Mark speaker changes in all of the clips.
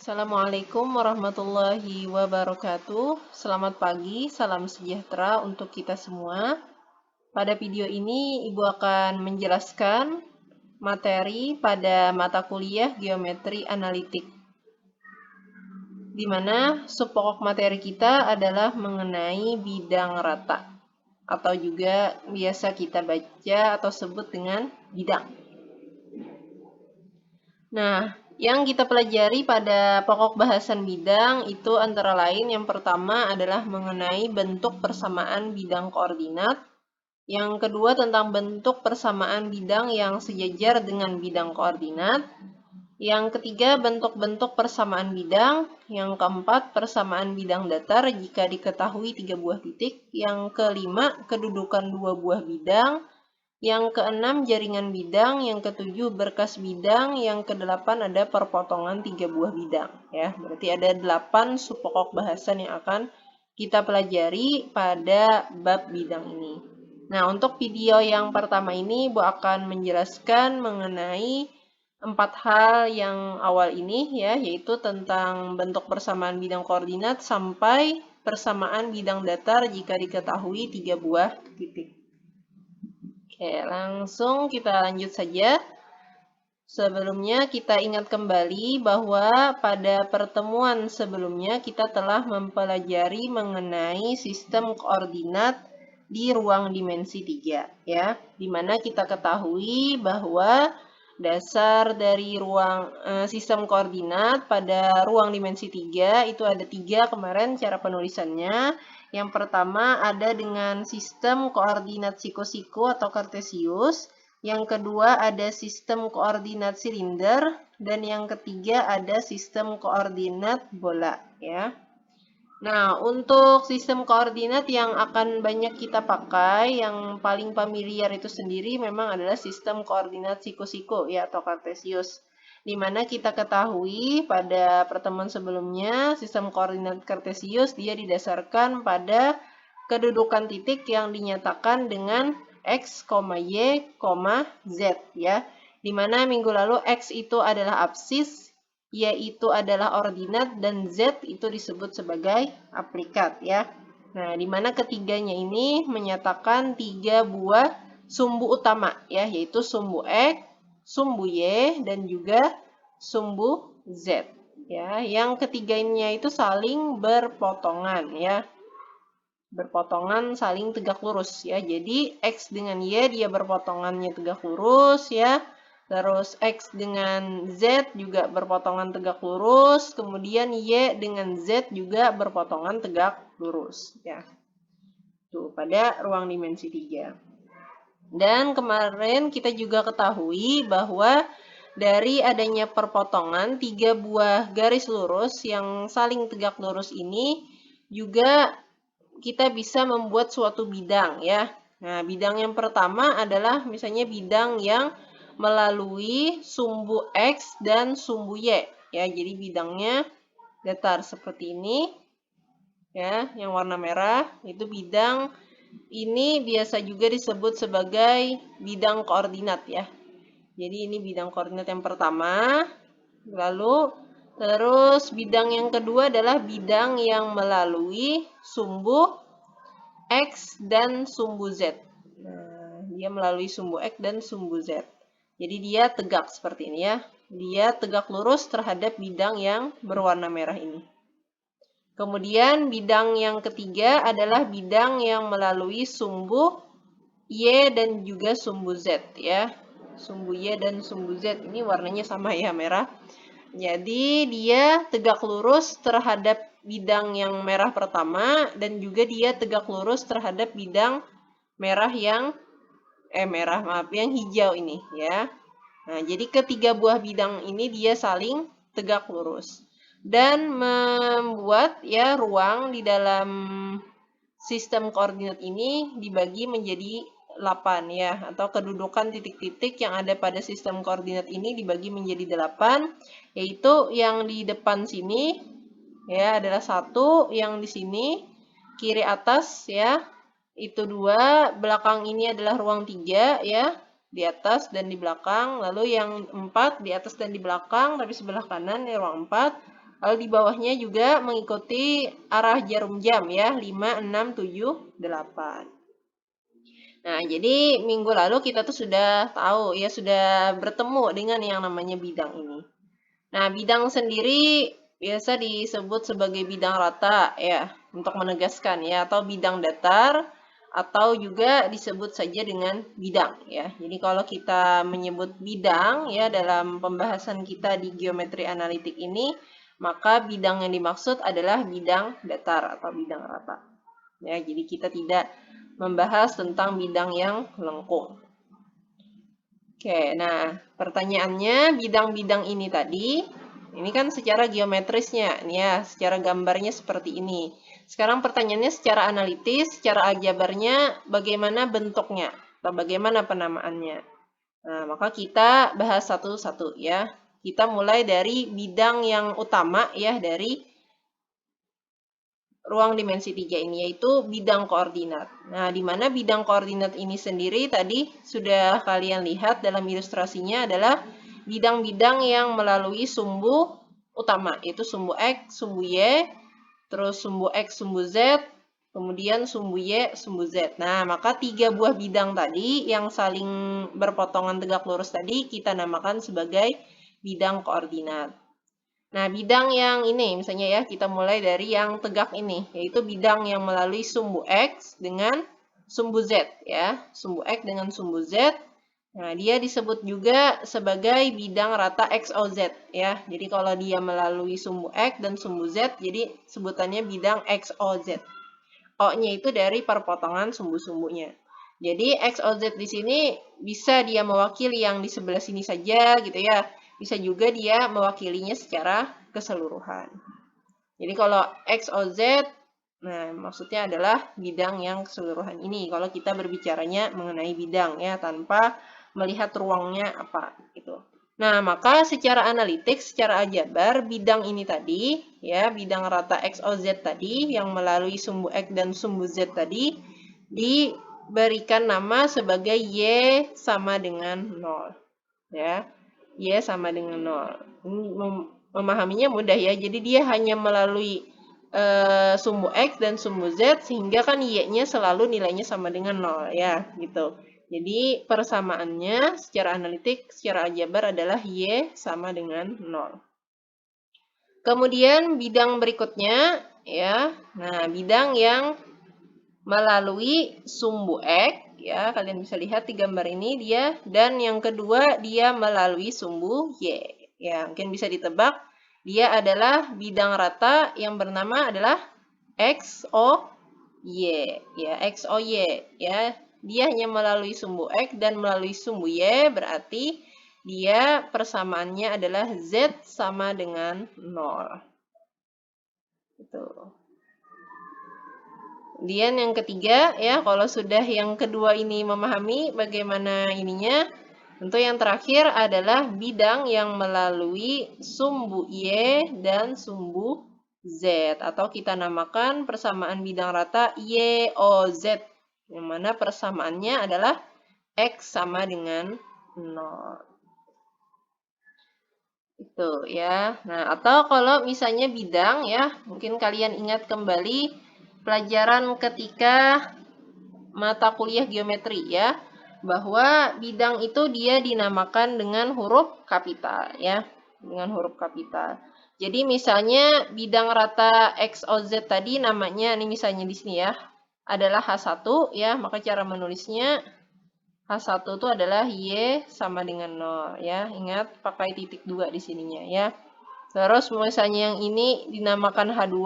Speaker 1: Assalamualaikum warahmatullahi wabarakatuh. Selamat pagi, salam sejahtera untuk kita semua. Pada video ini, Ibu akan menjelaskan materi pada mata kuliah Geometri Analitik, di mana subpokok materi kita adalah mengenai bidang rata, atau juga biasa kita baca atau sebut dengan bidang. Nah, yang kita pelajari pada pokok bahasan bidang itu antara lain yang pertama adalah mengenai bentuk persamaan bidang koordinat. Yang kedua tentang bentuk persamaan bidang yang sejajar dengan bidang koordinat. Yang ketiga bentuk-bentuk persamaan bidang. Yang keempat persamaan bidang datar jika diketahui 3 buah titik. Yang kelima kedudukan 2 buah bidang. Yang keenam jaringan bidang, yang ketujuh berkas bidang, yang kedelapan ada perpotongan 3 buah bidang. Ya, berarti ada 8 subpokok bahasan yang akan kita pelajari pada bab bidang ini. Nah, untuk video yang pertama ini, Bu akan menjelaskan mengenai 4 hal yang awal ini, ya, yaitu tentang bentuk persamaan bidang koordinat sampai persamaan bidang datar jika diketahui 3 buah titik. Oke, langsung kita lanjut saja. Sebelumnya kita ingat kembali bahwa pada pertemuan sebelumnya kita telah mempelajari mengenai sistem koordinat di ruang dimensi 3, ya. Di mana kita ketahui bahwa dasar dari sistem koordinat pada ruang dimensi 3 itu ada 3 kemarin cara penulisannya. Yang pertama ada dengan sistem koordinat siku-siku atau kartesius. Yang kedua ada sistem koordinat silinder. Dan yang ketiga ada sistem koordinat bola, ya. Nah, untuk sistem koordinat yang akan banyak kita pakai, yang paling familiar itu sendiri memang adalah sistem koordinat siku-siku, ya, atau kartesius. Di mana kita ketahui pada pertemuan sebelumnya, sistem koordinat kartesius dia didasarkan pada kedudukan titik yang dinyatakan dengan X, Y, Z, ya. Di mana minggu lalu X itu adalah absis, Y itu adalah ordinat, dan Z itu disebut sebagai aplikat, ya. Nah, di mana ketiganya ini menyatakan 3 buah sumbu utama, ya, yaitu sumbu X, sumbu Y, dan juga sumbu Z, ya. Yang ketiganya itu saling berpotongan, ya. Berpotongan saling tegak lurus, ya. Jadi X dengan Y dia berpotongannya tegak lurus, ya. Terus X dengan Z juga berpotongan tegak lurus, kemudian Y dengan Z juga berpotongan tegak lurus, ya. Tuh, pada ruang dimensi 3. Dan kemarin kita juga ketahui bahwa dari adanya perpotongan 3 buah garis lurus yang saling tegak lurus ini juga kita bisa membuat suatu bidang, ya. Nah, bidang yang pertama adalah misalnya bidang yang melalui sumbu X dan sumbu Y, ya. Jadi bidangnya datar seperti ini, ya, yang warna merah itu bidang ini biasa juga disebut sebagai bidang koordinat, ya. Jadi ini bidang koordinat yang pertama. Lalu terus bidang yang kedua adalah bidang yang melalui sumbu X dan sumbu Z. Nah, dia melalui sumbu X dan sumbu Z. Jadi dia tegak seperti ini, ya. Dia tegak lurus terhadap bidang yang berwarna merah ini. Kemudian bidang yang ketiga adalah bidang yang melalui sumbu Y dan juga sumbu Z, ya. Sumbu Y dan sumbu Z ini warnanya sama, ya, merah. Jadi dia tegak lurus terhadap bidang yang merah pertama dan juga dia tegak lurus terhadap bidang yang hijau ini, ya. Nah, jadi ketiga buah bidang ini dia saling tegak lurus dan membuat, ya, ruang di dalam sistem koordinat ini dibagi menjadi 8, ya, atau kedudukan titik-titik yang ada pada sistem koordinat ini dibagi menjadi 8, yaitu yang di depan sini, ya, adalah 1, yang di sini kiri atas, ya, itu 2, belakang ini adalah ruang 3, ya, di atas dan di belakang, lalu yang 4 di atas dan di belakang, tapi sebelah kanan ya ruang 4, Lalu di bawahnya juga mengikuti arah jarum jam ya, 5, 6, 7, 8. Nah, jadi minggu lalu kita tuh sudah tahu ya, sudah bertemu dengan yang namanya bidang ini. Nah, bidang sendiri biasa disebut sebagai bidang rata ya, untuk menegaskan ya, atau bidang datar, atau juga disebut saja dengan bidang ya. Jadi kalau kita menyebut bidang ya dalam pembahasan kita di geometri analitik ini, maka bidang yang dimaksud adalah bidang datar atau bidang rata. Ya, jadi kita tidak membahas tentang bidang yang lengkung. Oke, nah pertanyaannya bidang-bidang ini tadi, ini kan secara geometrisnya, nih ya, secara gambarnya seperti ini. Sekarang pertanyaannya secara analitis, secara aljabarnya, bagaimana bentuknya, atau bagaimana penamaannya. Nah, maka kita bahas satu-satu ya. Kita mulai dari bidang yang utama ya, dari ruang dimensi 3 ini, yaitu bidang koordinat. Nah, di mana bidang koordinat ini sendiri tadi sudah kalian lihat dalam ilustrasinya adalah bidang-bidang yang melalui sumbu utama, yaitu sumbu X, sumbu Y, terus sumbu X, sumbu Z, kemudian sumbu Y, sumbu Z. Nah, maka 3 buah bidang tadi yang saling berpotongan tegak lurus tadi kita namakan sebagai bidang koordinat. Nah, bidang yang ini, misalnya ya, kita mulai dari yang tegak ini, yaitu bidang yang melalui sumbu X dengan sumbu Z, ya. Sumbu X dengan sumbu Z. Nah, dia disebut juga sebagai bidang rata XOZ, ya. Jadi, kalau dia melalui sumbu X dan sumbu Z, jadi sebutannya bidang XOZ. O-nya itu dari perpotongan sumbu-sumbunya. Jadi, XOZ di sini bisa dia mewakili yang di sebelah sini saja, gitu ya. Bisa juga dia mewakilinya secara keseluruhan. Jadi kalau XOZ, nah maksudnya adalah bidang yang keseluruhan ini. Kalau kita berbicaranya mengenai bidang ya, tanpa melihat ruangnya apa gitu. Nah, maka secara analitik, secara aljabar, bidang ini tadi, ya, bidang rata XOZ tadi, yang melalui sumbu X dan sumbu Z tadi, diberikan nama sebagai Y sama dengan 0. Ya. Y sama dengan 0. Memahaminya mudah ya. Jadi dia hanya melalui sumbu X dan sumbu Z, sehingga kan Y-nya selalu nilainya sama dengan 0 ya, gitu. Jadi persamaannya secara analitik, secara aljabar adalah Y sama dengan 0. Kemudian bidang berikutnya ya. Nah, bidang yang melalui sumbu X ya, kalian bisa lihat di gambar ini dia, dan yang kedua dia melalui sumbu Y. Ya, mungkin bisa ditebak dia adalah bidang rata yang bernama adalah XOY ya, XOY ya. Dia hanya melalui sumbu X dan melalui sumbu Y, berarti dia persamaannya adalah Z sama dengan 0. Gitu. Kemudian yang ketiga ya, kalau sudah yang kedua ini memahami bagaimana ininya, tentu yang terakhir adalah bidang yang melalui sumbu Y dan sumbu Z, atau kita namakan persamaan bidang rata YOZ, yang mana persamaannya adalah X sama dengan 0. Itu ya. Nah, atau kalau misalnya bidang ya, mungkin kalian ingat kembali pelajaran ketika mata kuliah geometri ya, bahwa bidang itu dia dinamakan dengan huruf kapital ya, dengan huruf kapital. Jadi misalnya bidang rata XOZ tadi namanya, ini misalnya di sini ya, adalah H1 ya, maka cara menulisnya H1 itu adalah Y sama dengan 0 ya. Ingat pakai titik 2 di sininya ya. Terus misalnya yang ini dinamakan H2,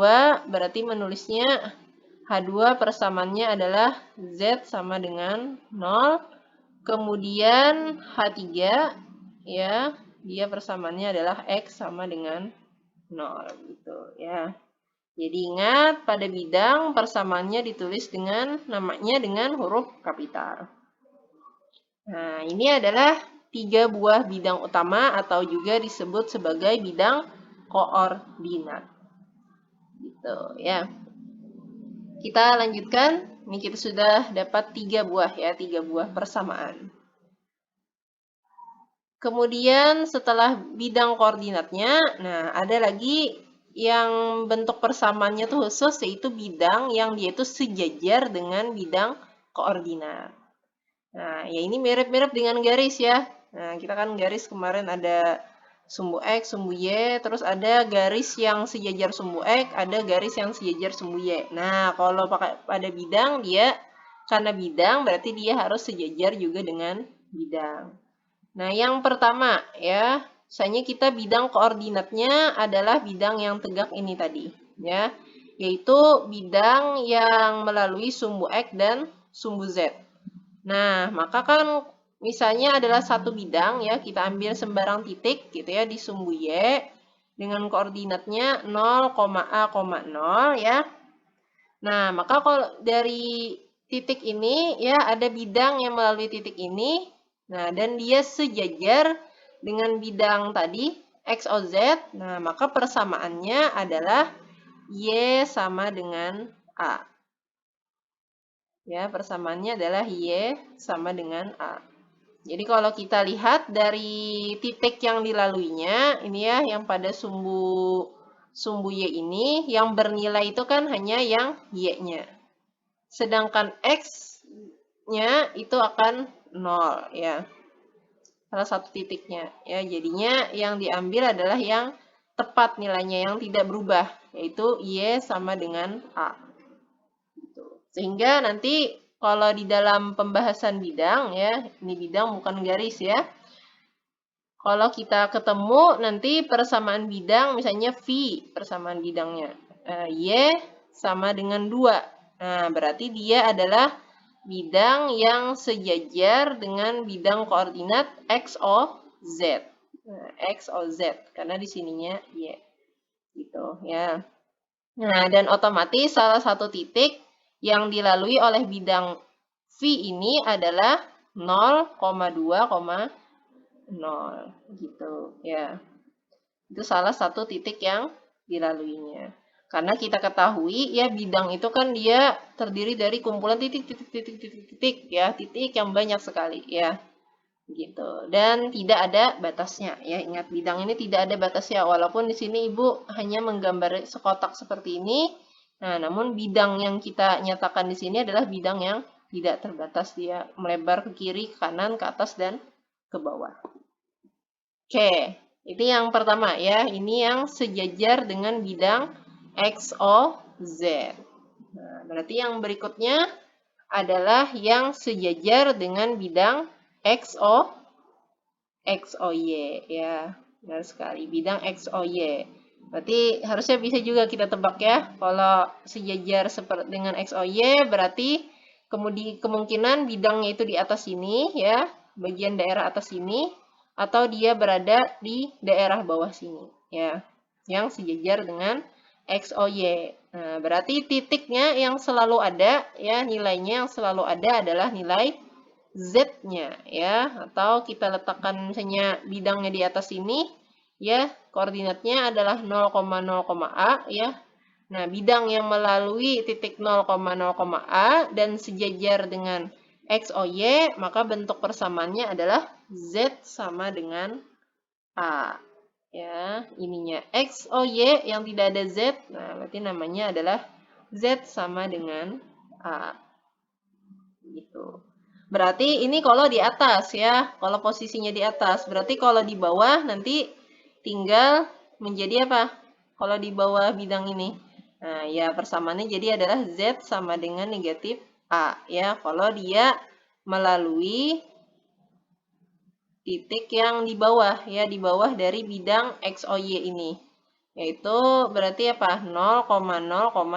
Speaker 1: berarti menulisnya H2 persamaannya adalah Z sama dengan 0. Kemudian H3 ya, dia persamaannya adalah X sama dengan 0 gitu ya. Jadi ingat pada bidang persamaannya ditulis dengan namanya dengan huruf kapital. Nah, ini adalah 3 buah bidang utama atau juga disebut sebagai bidang koordinat. Gitu ya. Kita lanjutkan. Ini kita sudah dapat 3 buah ya, 3 buah persamaan. Kemudian setelah bidang koordinatnya, nah ada lagi yang bentuk persamaannya tuh khusus, yaitu bidang yang dia itu sejajar dengan bidang koordinat. Nah, ya ini mirip-mirip dengan garis ya. Nah, kita kan garis kemarin ada sumbu X, sumbu Y, terus ada garis yang sejajar sumbu X, ada garis yang sejajar sumbu Y. Nah, kalau pakai pada bidang, dia karena bidang berarti dia harus sejajar juga dengan bidang. Nah, yang pertama ya, misalnya kita bidang koordinatnya adalah bidang yang tegak ini tadi, ya, yaitu bidang yang melalui sumbu X dan sumbu Z. Nah, maka kan misalnya adalah satu bidang ya, kita ambil sembarang titik gitu ya di sumbu Y dengan koordinatnya 0, A, 0 ya. Nah, maka kalau dari titik ini ya ada bidang yang melalui titik ini. Nah, dan dia sejajar dengan bidang tadi XOZ. Nah, maka persamaannya adalah Y sama dengan A. Ya, persamaannya adalah Y sama dengan A. Jadi kalau kita lihat dari titik yang dilaluinya, ini ya yang pada sumbu Y ini, yang bernilai itu kan hanya yang Y-nya. Sedangkan X-nya itu akan 0 ya. Salah satu titiknya. Ya, jadinya yang diambil adalah yang tepat nilainya, yang tidak berubah, yaitu Y sama dengan A. Sehingga nanti kalau di dalam pembahasan bidang ya, ini bidang bukan garis ya. Kalau kita ketemu nanti persamaan bidang, misalnya V persamaan bidangnya. Y sama dengan 2. Nah, berarti dia adalah bidang yang sejajar dengan bidang koordinat XOZ. Nah, XOZ, karena di sininya Y. Gitu ya. Nah, dan otomatis salah satu titik yang dilalui oleh bidang V ini adalah 0,2,0 gitu ya. Itu salah satu titik yang dilaluinya. Karena kita ketahui ya bidang itu kan dia terdiri dari kumpulan titik ya, titik yang banyak sekali ya. Gitu. Dan tidak ada batasnya ya. Ingat bidang ini tidak ada batasnya walaupun di sini Ibu hanya menggambar sekotak seperti ini. Nah, namun bidang yang kita nyatakan di sini adalah bidang yang tidak terbatas, dia melebar ke kiri, ke kanan, ke atas dan ke bawah. Oke, itu yang pertama ya. Ini yang sejajar dengan bidang XOZ. Nah, berarti yang berikutnya adalah yang sejajar dengan bidang XOY ya. Benar sekali, bidang XOY. Berarti harusnya bisa juga kita tebak ya. Kalau sejajar seperti dengan XOY berarti kemungkinan bidangnya itu di atas sini ya, bagian daerah atas sini, atau dia berada di daerah bawah sini ya, yang sejajar dengan XOY. Nah, berarti titiknya yang selalu ada ya, nilainya yang selalu ada adalah nilai Z-nya ya, atau kita letakkan misalnya bidangnya di atas sini ya, koordinatnya adalah 0,0,A ya. Nah, bidang yang melalui titik 0,0,A dan sejajar dengan X, O, Y, maka bentuk persamaannya adalah Z sama dengan A. Ya, ininya X, O, Y yang tidak ada Z, nah berarti namanya adalah Z sama dengan A. Gitu. Berarti ini kalau di atas ya, kalau posisinya di atas. Berarti kalau di bawah nanti tinggal menjadi apa? Kalau di bawah bidang ini. Nah, ya persamaannya jadi adalah Z sama dengan negatif A ya. Kalau dia melalui titik yang di bawah ya, di bawah dari bidang XOY ini. Yaitu berarti apa? 0,0,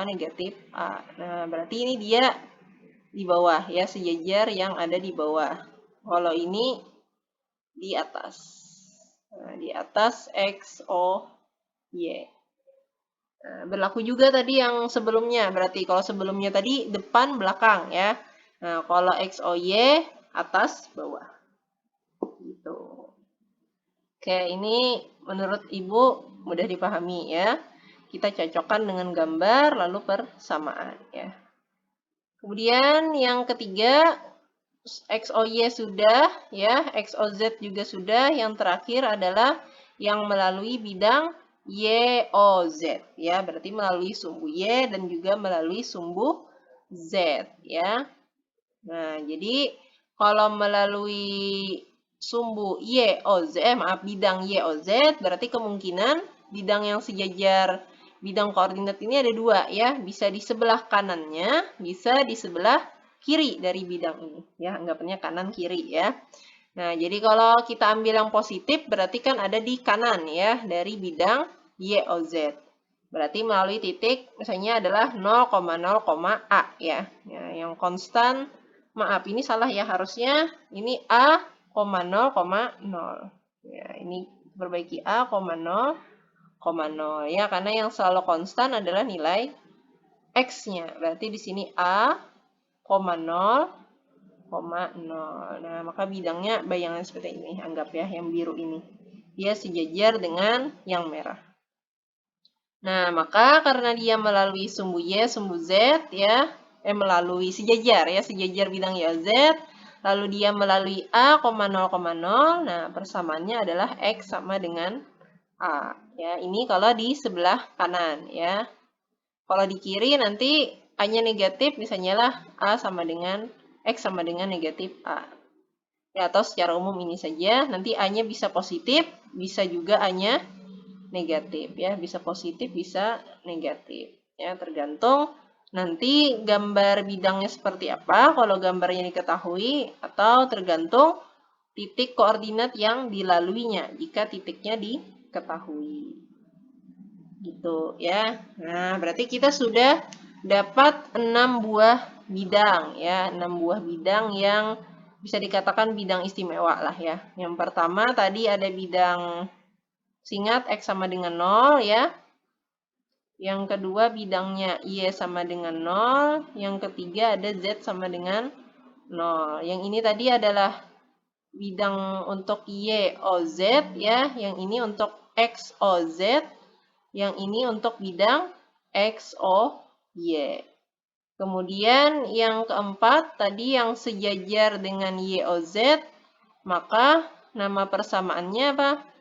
Speaker 1: negatif A. Nah, berarti ini dia di bawah ya, sejajar yang ada di bawah. Kalau ini di atas. Nah, di atas X, O, Y. Nah, berlaku juga tadi yang sebelumnya. Berarti kalau sebelumnya tadi depan belakang ya. Nah, kalau X, O, Y atas bawah. Gitu. Oke, ini menurut Ibu mudah dipahami ya. Kita cocokkan dengan gambar lalu persamaan ya. Kemudian yang ketiga, XOY sudah, ya, XOZ juga sudah. Yang terakhir adalah yang melalui bidang Y, O, Z. Ya, berarti melalui sumbu Y dan juga melalui sumbu Z. Ya. Nah, jadi kalau melalui sumbu Y, O, Z, bidang Y, O, Z, berarti kemungkinan bidang yang sejajar bidang koordinat ini ada dua, ya. Bisa di sebelah kanannya, bisa di sebelah kiri dari bidang ini. Ya, anggapannya kanan kiri, ya. Nah, jadi kalau kita ambil yang positif, berarti kan ada di kanan, ya, dari bidang Y, O, Z. Berarti melalui titik, misalnya adalah 0,0, A, ya. Ya, yang konstan, maaf, ini salah ya, harusnya ini A, 0,0. Ya, ini perbaiki A, 0,0, ya, karena yang selalu konstan adalah nilai X-nya. Berarti di sini A, 0,0. Nah, maka bidangnya bayangan seperti ini, anggap ya, yang biru ini. Dia sejajar dengan yang merah. Nah, maka karena dia melalui sumbu Y, sumbu Z, ya, melalui sejajar, ya, sejajar bidang Y, Z, lalu dia melalui A, 0,0. Nah, persamaannya adalah X sama dengan A. Ya, ini kalau di sebelah kanan, ya. Kalau di kiri nanti A-nya negatif, misalnya lah A sama dengan X sama dengan negatif A. Ya, atau secara umum ini saja, nanti A-nya bisa positif, bisa juga A-nya negatif, ya, bisa positif, bisa negatif, ya, tergantung nanti gambar bidangnya seperti apa, kalau gambarnya diketahui, atau tergantung titik koordinat yang dilaluinya, jika titiknya diketahui, gitu, ya. Nah, berarti kita sudah dapat 6 buah bidang, ya, 6 buah bidang yang bisa dikatakan bidang istimewa lah, ya. Yang pertama tadi ada bidang, ingat X sama dengan 0, ya. Yang kedua bidangnya Y sama dengan 0. Yang ketiga ada Z sama dengan 0. Yang ini tadi adalah bidang untuk Y, O, Z, ya. Yang ini untuk X, O, Z. Yang ini untuk bidang X, O, Y. Kemudian yang keempat tadi yang sejajar dengan Y, O, Z. Maka nama persamaannya apa?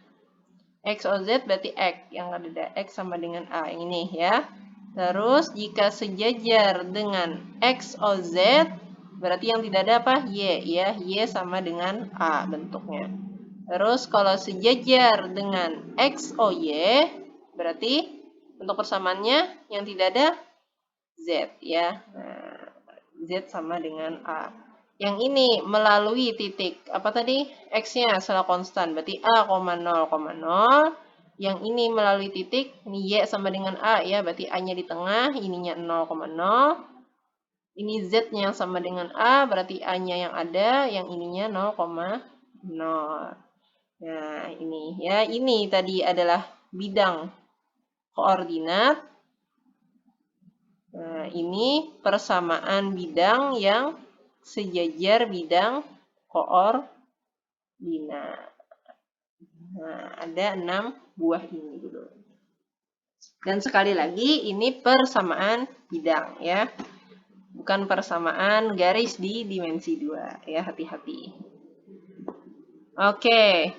Speaker 1: X, O, Z berarti X. Yang ada X sama dengan A. Yang ini, ya. Terus, jika sejajar dengan X, O, Z, berarti yang tidak ada apa? Y, ya. Y sama dengan A bentuknya. Terus, kalau sejajar dengan X, O, Y, berarti bentuk persamaannya yang tidak ada Z, ya. Nah, Z sama dengan A. Yang ini melalui titik, apa tadi? X-nya salah konstan, berarti A, 0,0. Yang ini melalui titik, ini Y sama dengan A, ya, berarti A-nya di tengah, ininya 0,0. Ini Z-nya sama dengan A, berarti A-nya yang ada, yang ininya 0,0. Nah, ini, ya, ini tadi adalah bidang koordinat. Nah, ini persamaan bidang yang sejajar bidang koordinat. Nah, ada 6 buah ini dulu. Dan sekali lagi, ini persamaan bidang, ya. Bukan persamaan garis di dimensi 2, ya, hati-hati. Oke.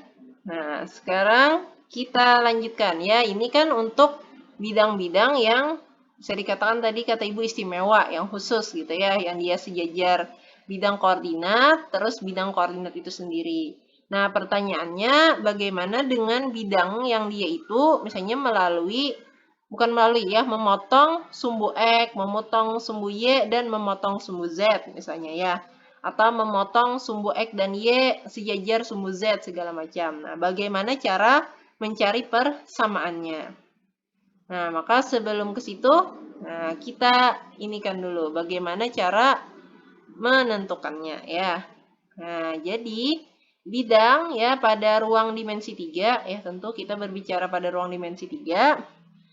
Speaker 1: Nah, sekarang kita lanjutkan, ya. Ini kan untuk bidang-bidang yang bisa dikatakan tadi kata Ibu istimewa, yang khusus gitu ya, yang dia sejajar bidang koordinat, terus bidang koordinat itu sendiri. Nah, pertanyaannya bagaimana dengan bidang yang dia itu misalnya bukan melalui ya, memotong sumbu X, memotong sumbu Y, dan memotong sumbu Z misalnya ya. Atau memotong sumbu X dan Y sejajar sumbu Z segala macam. Nah, bagaimana cara mencari persamaannya? Nah, maka sebelum ke situ, nah, kita inikan dulu bagaimana cara menentukannya, ya. Nah, jadi bidang ya pada ruang dimensi 3, ya, tentu kita berbicara pada ruang dimensi 3.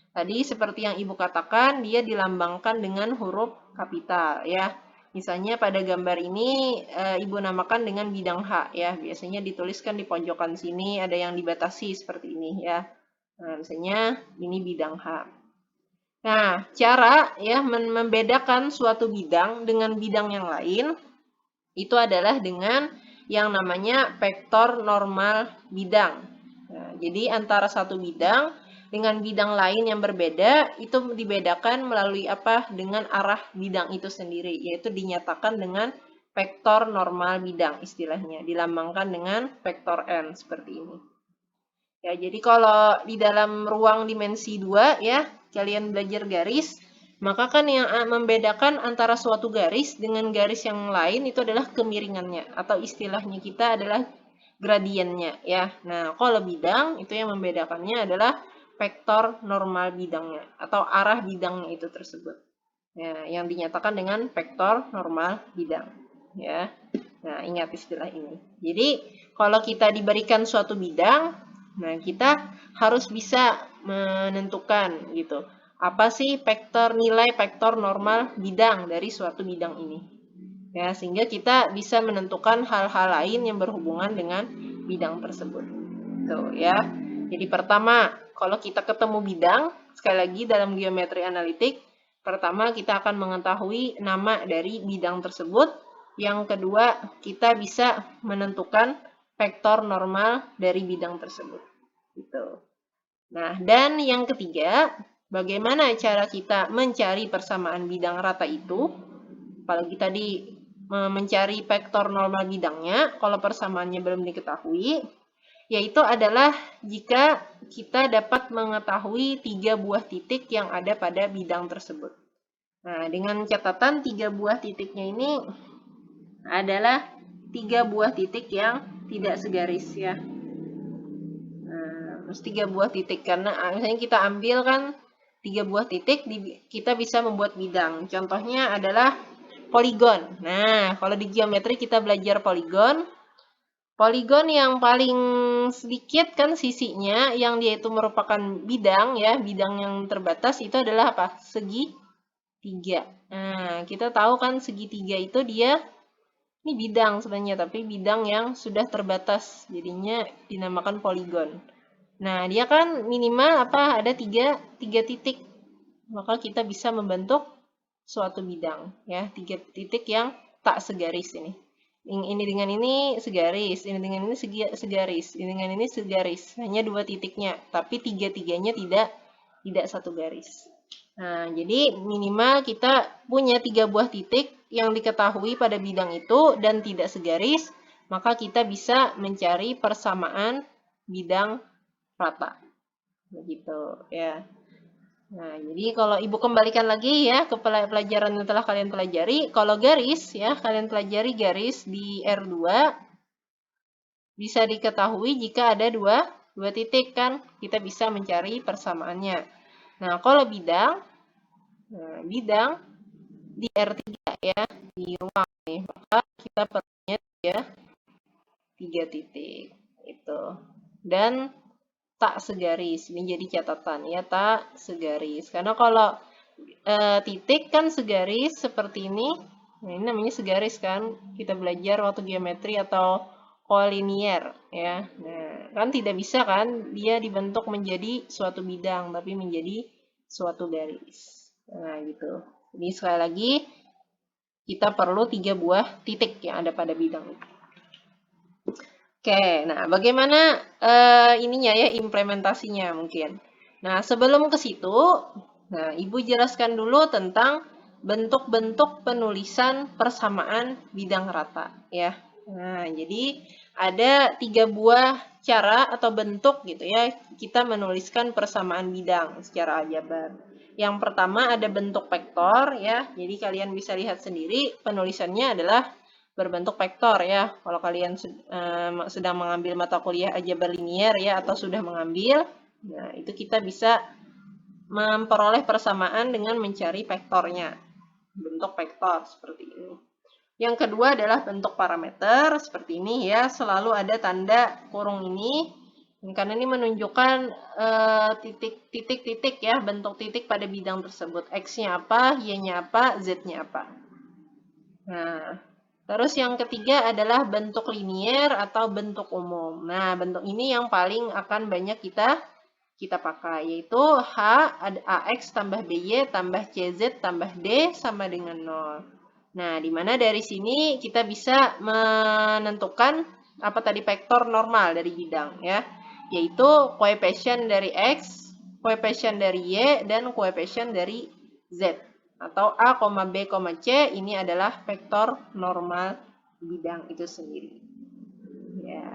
Speaker 1: Tadi seperti yang Ibu katakan, dia dilambangkan dengan huruf kapital, ya. Misalnya pada gambar ini Ibu namakan dengan bidang H, ya. Biasanya dituliskan di pojokan sini, ada yang dibatasi seperti ini, ya. Nah, misalnya ini bidang H. Nah, cara ya membedakan suatu bidang dengan bidang yang lain itu adalah dengan yang namanya vektor normal bidang. Nah, jadi antara satu bidang dengan bidang lain yang berbeda, itu dibedakan melalui apa? Dengan arah bidang itu sendiri, yaitu dinyatakan dengan vektor normal bidang istilahnya, dilambangkan dengan vektor n seperti ini. Ya, jadi kalau di dalam ruang dimensi 2 ya, kalian belajar garis, maka kan yang membedakan antara suatu garis dengan garis yang lain itu adalah kemiringannya, atau istilahnya kita adalah gradiennya ya. Nah, kalau bidang itu yang membedakannya adalah vektor normal bidangnya atau arah bidangnya itu tersebut. Ya, yang dinyatakan dengan vektor normal bidang ya. Nah, ingat istilah ini. Jadi, kalau kita diberikan suatu bidang, nah kita harus bisa menentukan gitu. Apa sih nilai vektor normal bidang dari suatu bidang ini? Ya, sehingga kita bisa menentukan hal-hal lain yang berhubungan dengan bidang tersebut. Tuh ya. Jadi pertama, kalau kita ketemu bidang, sekali lagi dalam geometri analitik, pertama kita akan mengetahui nama dari bidang tersebut. Yang kedua, kita bisa menentukan vektor normal dari bidang tersebut. Gitu. Nah, dan yang ketiga, bagaimana cara kita mencari persamaan bidang rata itu? Apalagi tadi mencari vektor normal bidangnya, kalau persamaannya belum diketahui, yaitu adalah jika kita dapat mengetahui 3 buah titik yang ada pada bidang tersebut. Nah, dengan catatan 3 buah titiknya ini adalah 3 buah titik yang tidak segaris ya. Nah, terus 3 buah titik karena misalnya kita ambil kan 3 buah titik, kita bisa membuat bidang. Contohnya adalah poligon. Nah, kalau di geometri kita belajar poligon. Poligon yang paling sedikit kan sisinya, yang dia itu merupakan bidang ya, bidang yang terbatas itu adalah apa? Segitiga. Nah, kita tahu kan segitiga itu dia ini bidang sebenarnya, tapi bidang yang sudah terbatas, jadinya dinamakan poligon. Nah, dia kan minimal apa? Ada tiga titik. Maka kita bisa membentuk suatu bidang ya, 3 titik yang tak segaris ini. Ini dengan ini segaris, ini dengan ini segaris, ini dengan ini segaris. Hanya 2 titiknya, tapi 3-tiganya tidak satu garis. Nah, jadi minimal kita punya 3 buah titik yang diketahui pada bidang itu dan tidak segaris, maka kita bisa mencari persamaan bidang rata. Begitu ya. Nah, jadi kalau Ibu kembalikan lagi ya ke pelajaran yang telah kalian pelajari, kalau garis ya, kalian pelajari garis di R2 bisa diketahui jika ada dua titik kan, kita bisa mencari persamaannya. Nah, kalau bidang di R3 ya, di ruang nih, maka kita perlunya tiga titik itu. Dan tak segaris, ini jadi catatan ya, tak segaris. Karena kalau titik kan segaris seperti ini, nah ini namanya segaris kan, kita belajar waktu geometri atau kolinier ya. Nah, kan tidak bisa kan dia dibentuk menjadi suatu bidang, tapi menjadi suatu garis. Nah, gitu. Jadi sekali lagi kita perlu 3 buah titik yang ada pada bidang itu. Oke, nah bagaimana ininya ya implementasinya mungkin. Nah, sebelum ke situ, nah Ibu jelaskan dulu tentang bentuk-bentuk penulisan persamaan bidang rata ya. Nah, jadi ada 3 buah cara atau bentuk gitu ya kita menuliskan persamaan bidang secara aljabar. Yang pertama ada bentuk vektor ya. Jadi kalian bisa lihat sendiri penulisannya adalah berbentuk vektor ya. Kalau kalian sedang mengambil mata kuliah aljabar linier ya atau sudah mengambil, nah itu kita bisa memperoleh persamaan dengan mencari vektornya. Bentuk vektor seperti ini. Yang kedua adalah bentuk parameter seperti ini ya, selalu ada tanda kurung ini. Karena ini menunjukkan titik-titik ya, bentuk titik pada bidang tersebut. X-nya apa, Y-nya apa, Z-nya apa. Nah, terus yang ketiga adalah bentuk linier atau bentuk umum. Nah, bentuk ini yang paling akan banyak kita pakai, yaitu H, AX tambah BY tambah CZ tambah D sama dengan 0. Nah, di mana dari sini kita bisa menentukan apa tadi vektor normal dari bidang ya, yaitu koefisien dari X koefisien dari Y dan koefisien dari Z. Atau A, B, C ini adalah vektor normal bidang itu sendiri. Ya,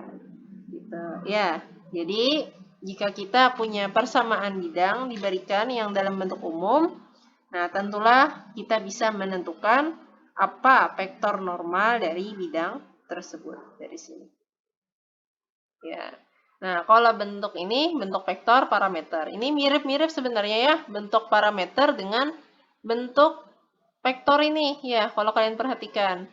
Speaker 1: gitu. Ya, jadi jika kita punya persamaan bidang diberikan yang dalam bentuk umum, nah tentulah kita bisa menentukan apa vektor normal dari bidang tersebut dari sini. Ya. Nah, kalau bentuk ini bentuk vektor parameter. Ini mirip-mirip sebenarnya ya, bentuk parameter dengan bentuk vektor ini ya, kalau kalian perhatikan.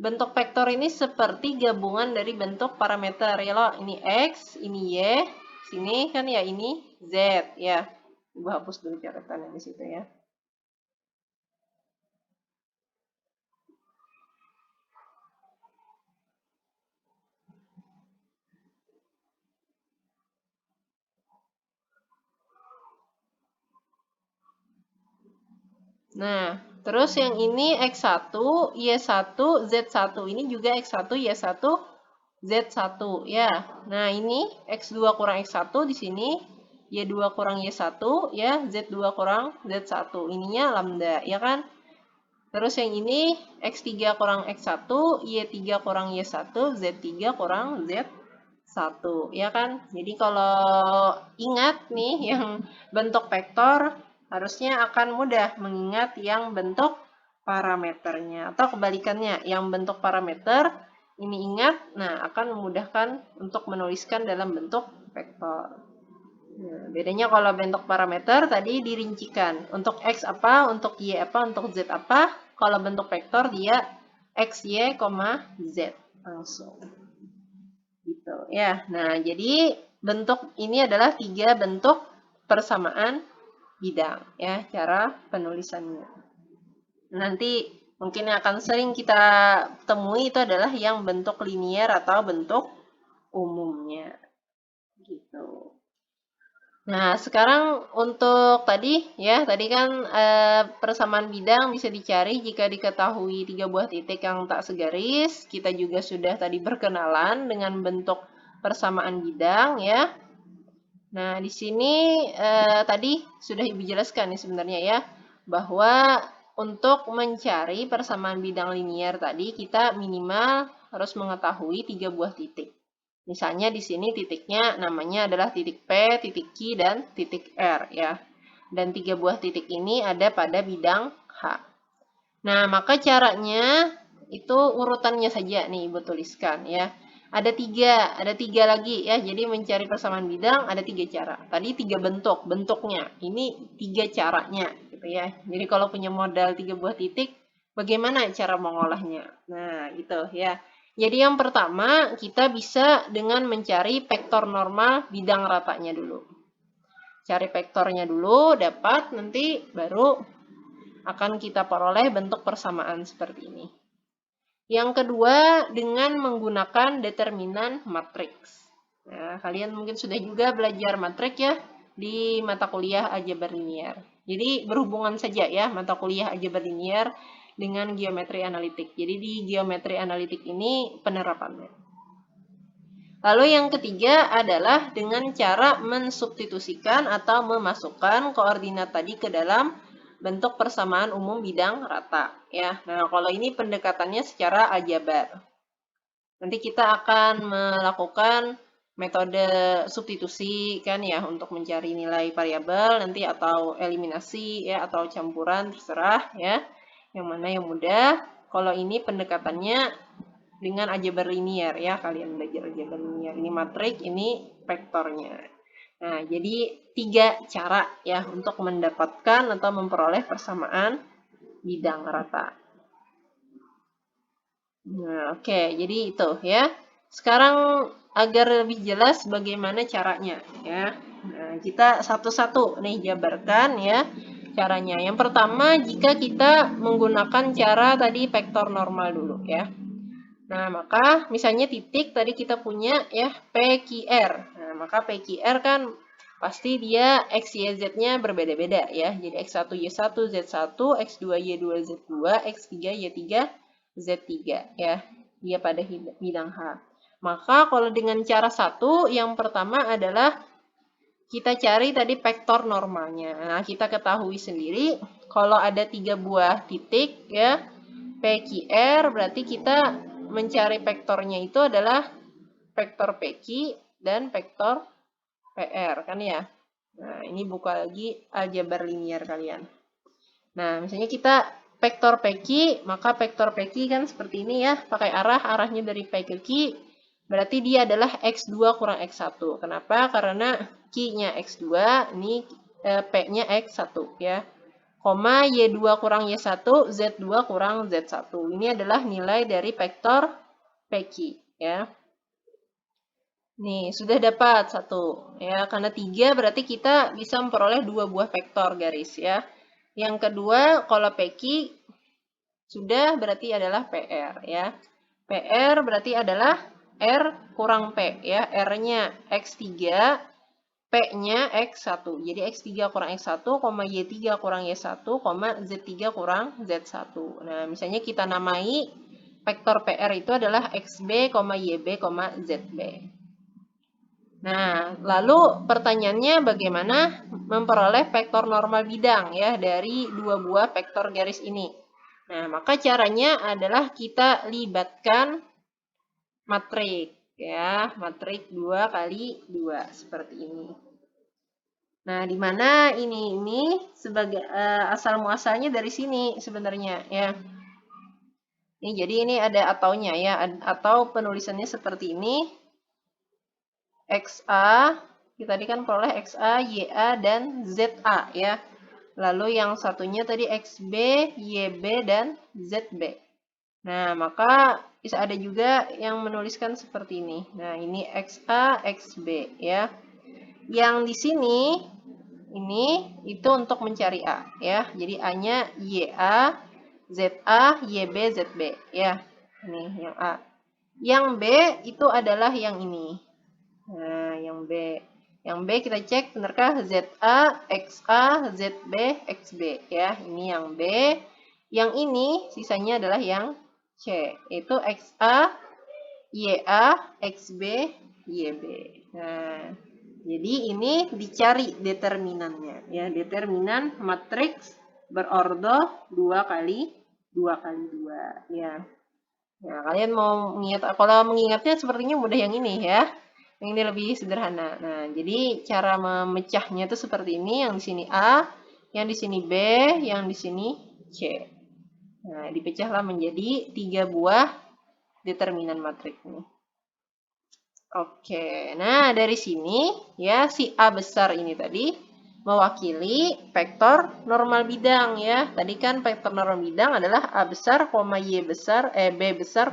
Speaker 1: Bentuk vektor ini seperti gabungan dari bentuk parameter ya loh. Ini X, ini Y, sini kan ya ini Z ya. Ibu hapus dulu catatannya di situ ya. Nah, terus yang ini X1, Y1, Z1. Ini juga X1, Y1, Z1 ya. Nah, ini X2 kurang X1 di sini, Y2 kurang Y1 ya, Z2 kurang Z1. Ininya lambda ya kan? Terus yang ini X3 kurang X1, Y3 kurang Y1, Z3 kurang Z1 ya kan? Jadi kalau ingat nih yang bentuk vektor harusnya akan mudah mengingat yang bentuk parameternya. Atau kebalikannya, yang bentuk parameter ini ingat, nah akan memudahkan untuk menuliskan dalam bentuk vektor. Nah, bedanya kalau bentuk parameter tadi dirincikan. Untuk X apa, untuk Y apa, untuk Z apa. Kalau bentuk vektor dia X, Y, Z langsung. Gitu ya. Nah, jadi bentuk ini adalah 3 bentuk persamaan bidang ya, cara penulisannya. Nanti mungkin yang akan sering kita temui itu adalah yang bentuk linier atau bentuk umumnya. Gitu. Nah, sekarang untuk tadi ya, tadi kan persamaan bidang bisa dicari jika diketahui 3 buah titik yang tak segaris. Kita juga sudah tadi berkenalan dengan bentuk persamaan bidang ya. Nah, di sini tadi sudah Ibu jelaskan nih sebenarnya ya, bahwa untuk mencari persamaan bidang linier tadi kita minimal harus mengetahui 3 buah titik. Misalnya di sini titiknya namanya adalah titik P, titik Q, dan titik R ya. Dan 3 buah titik ini ada pada bidang H. Nah, maka caranya itu urutannya saja nih Ibu tuliskan ya. Ada tiga lagi ya. Jadi mencari persamaan bidang ada 3 cara. Tadi 3 bentuknya. Ini 3 caranya gitu ya. Jadi kalau punya modal 3 buah titik, bagaimana cara mengolahnya? Nah, gitu ya. Jadi yang pertama kita bisa dengan mencari vektor normal bidang ratanya dulu. Cari vektornya dulu, dapat nanti baru akan kita peroleh bentuk persamaan seperti ini. Yang kedua, dengan menggunakan determinan matriks. Nah, kalian mungkin sudah juga belajar matriks ya di mata kuliah aljabar linier. Jadi berhubungan saja ya mata kuliah aljabar linier dengan geometri analitik. Jadi di geometri analitik ini penerapannya. Lalu yang ketiga adalah dengan cara mensubstitusikan atau memasukkan koordinat tadi ke dalam bentuk persamaan umum bidang rata ya. Nah, kalau ini pendekatannya secara aljabar. Nanti kita akan melakukan metode substitusi kan ya untuk mencari nilai variabel nanti atau eliminasi ya atau campuran terserah ya. Yang mana yang mudah. Kalau ini pendekatannya dengan aljabar linier ya, kalian belajar aljabar linier. Ini matrik, ini vektornya. Nah, jadi 3 cara ya untuk mendapatkan atau memperoleh persamaan bidang rata. Nah, oke, jadi itu ya. Sekarang agar lebih jelas bagaimana caranya ya. Nah, kita satu-satu nih jabarkan ya caranya. Yang pertama, jika kita menggunakan cara tadi vektor normal dulu ya. Nah, maka misalnya titik tadi kita punya ya PQR. Nah, maka PQR kan pasti dia X, Y, Z-nya berbeda-beda ya. Jadi X1, Y1, Z1, X2, Y2, Z2, X3, Y3, Z3 ya. Dia pada bidang H. Maka kalau dengan cara satu, yang pertama adalah kita cari tadi vektor normalnya. Nah, kita ketahui sendiri kalau ada 3 buah titik ya, PQR berarti kita mencari vektornya itu adalah vektor PQ dan vektor PR kan ya. Nah, ini buka lagi aljabar linier kalian. Nah, misalnya kita vektor PQ, maka vektor PQ kan seperti ini ya, pakai arahnya dari P ke Q, berarti dia adalah X2 kurang X1. Kenapa? Karena Q-nya X2, ini P-nya X1 ya. Koma Y2 kurang Y1, Z2 kurang Z1. Ini adalah nilai dari vektor PQ ya. Nih, sudah dapat 1 ya. Karena 3 berarti kita bisa memperoleh 2 buah vektor garis ya. Yang kedua, kalau PQ sudah berarti adalah PR ya. PR berarti adalah R kurang P ya. R-nya X3, P-nya X1. Jadi X3 kurang X1, Y3 kurang Y1, Z3 kurang Z1. Nah, misalnya kita namai vektor PR itu adalah XB, YB, ZB. Nah, lalu pertanyaannya bagaimana memperoleh vektor normal bidang ya dari 2 buah vektor garis ini. Nah, maka caranya adalah kita libatkan matrik ya, matrik 2 kali 2 seperti ini. Nah, di mana ini sebagai asal muasalnya dari sini sebenarnya ya. Ini jadi ini ada ataunya ya, atau penulisannya seperti ini. XA, kita tadi kan peroleh XA, YA, dan ZA ya. Lalu yang satunya tadi XB, YB, dan ZB. Nah, maka bisa ada juga yang menuliskan seperti ini. Nah, ini XA, XB ya. Yang di sini, ini itu untuk mencari A ya. Jadi A-nya YA, ZA, YB, ZB ya. Ini yang A. Yang B itu adalah yang ini. Nah, yang B. Yang B kita cek benarkah ZA, XA, ZB, XB ya. Ini yang B. Yang ini sisanya adalah yang C, yaitu XA, YA, XB, YB. Nah, jadi ini dicari determinannya ya. Determinan matriks berordo 2 kali 2 kali 2 ya. Nah, kalian mau mengingat, kalau mengingatnya sepertinya mudah yang ini ya. Yang ini lebih sederhana. Nah, jadi cara memecahnya itu seperti ini. Yang di sini A, yang di sini B, yang di sini C. Nah, dipecahlah menjadi 3 buah determinan matriks ini. Oke, nah dari sini ya si A besar ini tadi mewakili vektor normal bidang ya. Tadi kan vektor normal bidang adalah A besar, Y besar, B besar,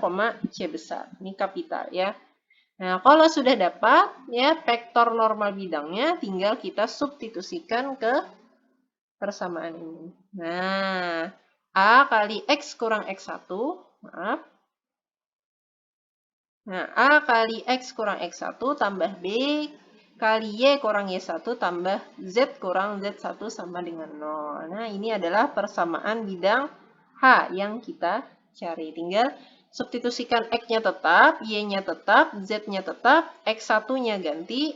Speaker 1: C besar. Ini kapital ya. Nah, kalau sudah dapat ya vektor normal bidangnya tinggal kita substitusikan ke persamaan ini. Nah, A kali X kurang X1, maaf. Nah, A kali X kurang X1 tambah B kali Y kurang Y1 tambah Z kurang Z1 sama dengan 0. Nah, ini adalah persamaan bidang H yang kita cari. Tinggal substitusikan X-nya tetap, Y-nya tetap, Z-nya tetap, X1-nya ganti,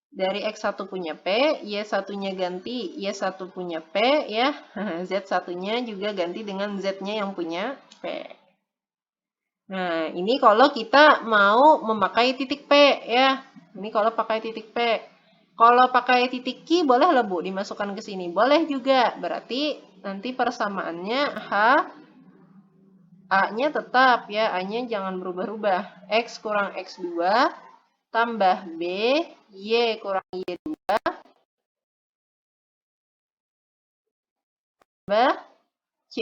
Speaker 1: dari X1 punya P, Y1-nya ganti, Y1 punya P, ya. Z1-nya juga ganti dengan Z-nya yang punya P. Nah, ini kalau kita mau memakai titik P, ya. Ini kalau pakai titik P. Kalau pakai titik Q, boleh lah, Bu, dimasukkan ke sini. Boleh juga, berarti nanti persamaannya H, A-nya tetap ya, A-nya jangan berubah-ubah. X kurang X2 tambah B, Y kurang Y2 tambah C,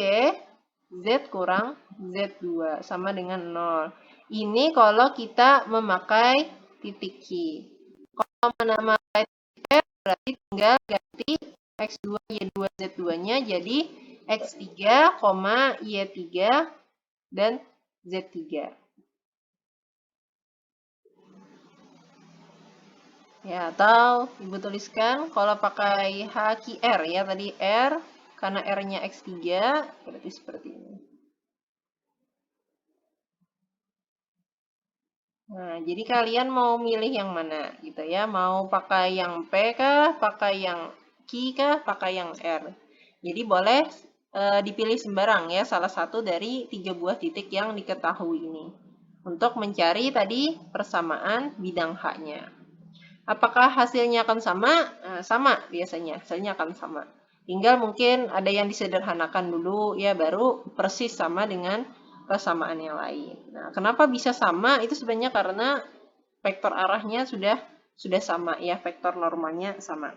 Speaker 1: Z kurang Z2 sama dengan 0. Ini kalau kita memakai titik Q. Kalau memakai titik P, berarti tinggal ganti X2, Y2, Z2-nya jadi X3, Y3, dan Z3. Ya, atau Ibu tuliskan kalau pakai HQR ya, tadi R, karena R-nya X3, berarti seperti ini. Nah, jadi kalian mau milih yang mana gitu ya? Mau pakai yang P kah, pakai yang Q kah, pakai yang R. Jadi boleh dipilih sembarang ya, salah satu dari 3 buah titik yang diketahui ini. Untuk mencari tadi persamaan bidang H-nya. Apakah hasilnya akan sama? Sama biasanya, hasilnya akan sama. Tinggal mungkin ada yang disederhanakan dulu ya, baru persis sama dengan persamaan yang lain. Nah, kenapa bisa sama? Itu sebenarnya karena vektor arahnya sudah sama ya, vektor normalnya sama.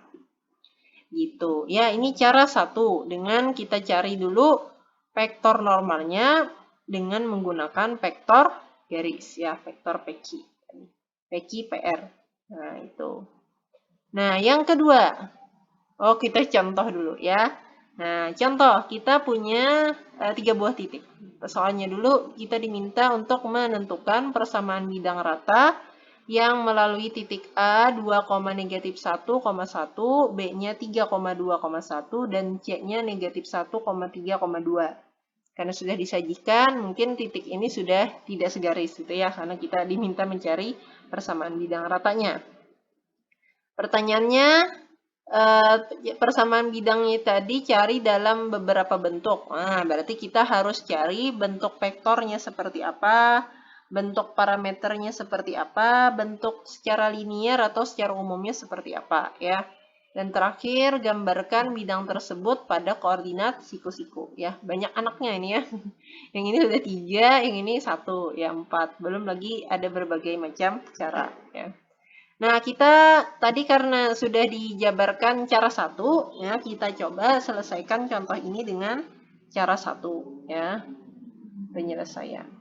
Speaker 1: Gitu. Ya, ini cara satu dengan kita cari dulu vektor normalnya dengan menggunakan vektor garis ya, vektor PQ. PQ PR. Nah, itu. Nah, yang kedua. Oh, kita contoh dulu ya. Nah, contoh, kita punya 3 buah titik. Soalnya dulu kita diminta untuk menentukan persamaan bidang rata yang melalui titik A 2, negatif 1,1, B-nya 3,2,1, dan C-nya negatif 1,3,2. Karena sudah disajikan, mungkin titik ini sudah tidak segaris gitu ya, karena kita diminta mencari persamaan bidang ratanya. Pertanyaannya, persamaan bidangnya tadi cari dalam beberapa bentuk. Nah, berarti kita harus cari bentuk vektornya seperti apa, bentuk parameternya seperti apa, bentuk secara linier atau secara umumnya seperti apa ya. Dan terakhir, gambarkan bidang tersebut pada koordinat siku-siku ya. Banyak anaknya ini ya. Yang ini sudah 3, yang ini 1, ya 4. Belum lagi ada berbagai macam cara ya. Nah, kita tadi karena sudah dijabarkan cara satu, ya, kita coba selesaikan contoh ini dengan cara satu, ya, penyelesaian.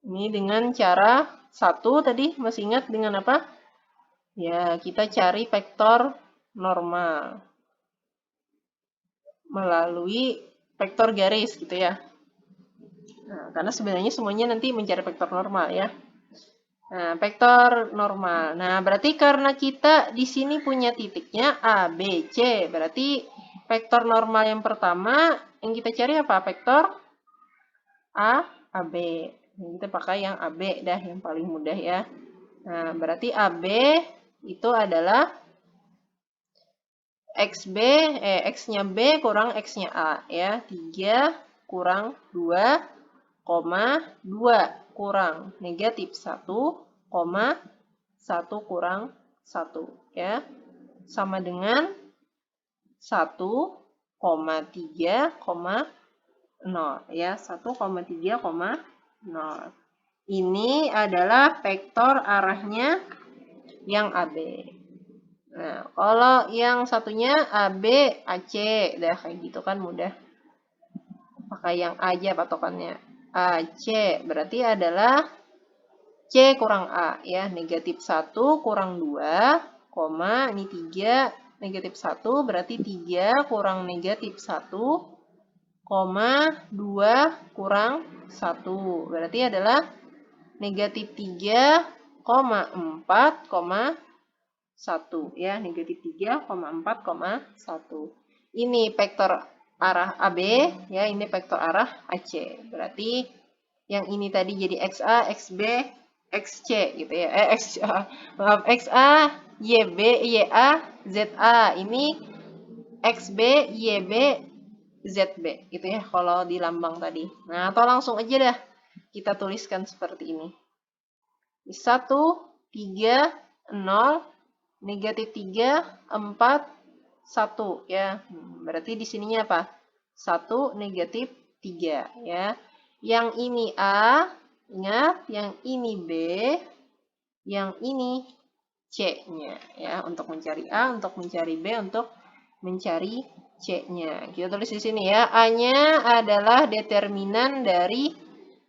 Speaker 1: Ini dengan cara satu tadi, masih ingat dengan apa? Ya, kita cari vektor normal melalui vektor garis gitu ya. Nah, karena sebenarnya semuanya nanti mencari vektor normal ya. Nah, vektor normal. Nah, berarti karena kita di sini punya titiknya A, B, C. Berarti vektor normal yang pertama yang kita cari apa? Vektor A, AB. Kita pakai yang AB dah, yang paling mudah ya. Nah, berarti AB itu adalah XB, X-nya B kurang X-nya A ya. 3 kurang 2, 2 kurang negatif 1, 1 kurang 1 ya. Sama dengan 1,3,0 ya. 1,3,0. Ini adalah vektor arahnya yang AB. Nah, kalau yang satunya AB, AC, udah kayak gitu kan mudah. Pakai yang A aja patokannya. AC berarti adalah C kurang A ya, negatif 1 kurang 2, ini 3, negatif 1 berarti 3 kurang negatif 1, 2 kurang 1. Berarti adalah negatif 3,4,1 ya, negatif 3,4,1. Ini vektor arah AB ya, ini vektor arah AC. Berarti yang ini tadi jadi XA, XB, XC gitu ya. Maaf, XA, YB, YA, ZA. Ini XB, YB, ZB gitu ya kalau di lambang tadi. Nah, atau langsung aja dah kita tuliskan seperti ini. 1, 3, 0, negatif 3, 4, 1 ya. Berarti di sininya apa? 1, negatif 3 ya. Yang ini A, ingat, yang ini B, yang ini C-nya ya, untuk mencari A, untuk mencari B, untuk mencari C-nya. Kita tulis di sini ya. A-nya adalah determinan dari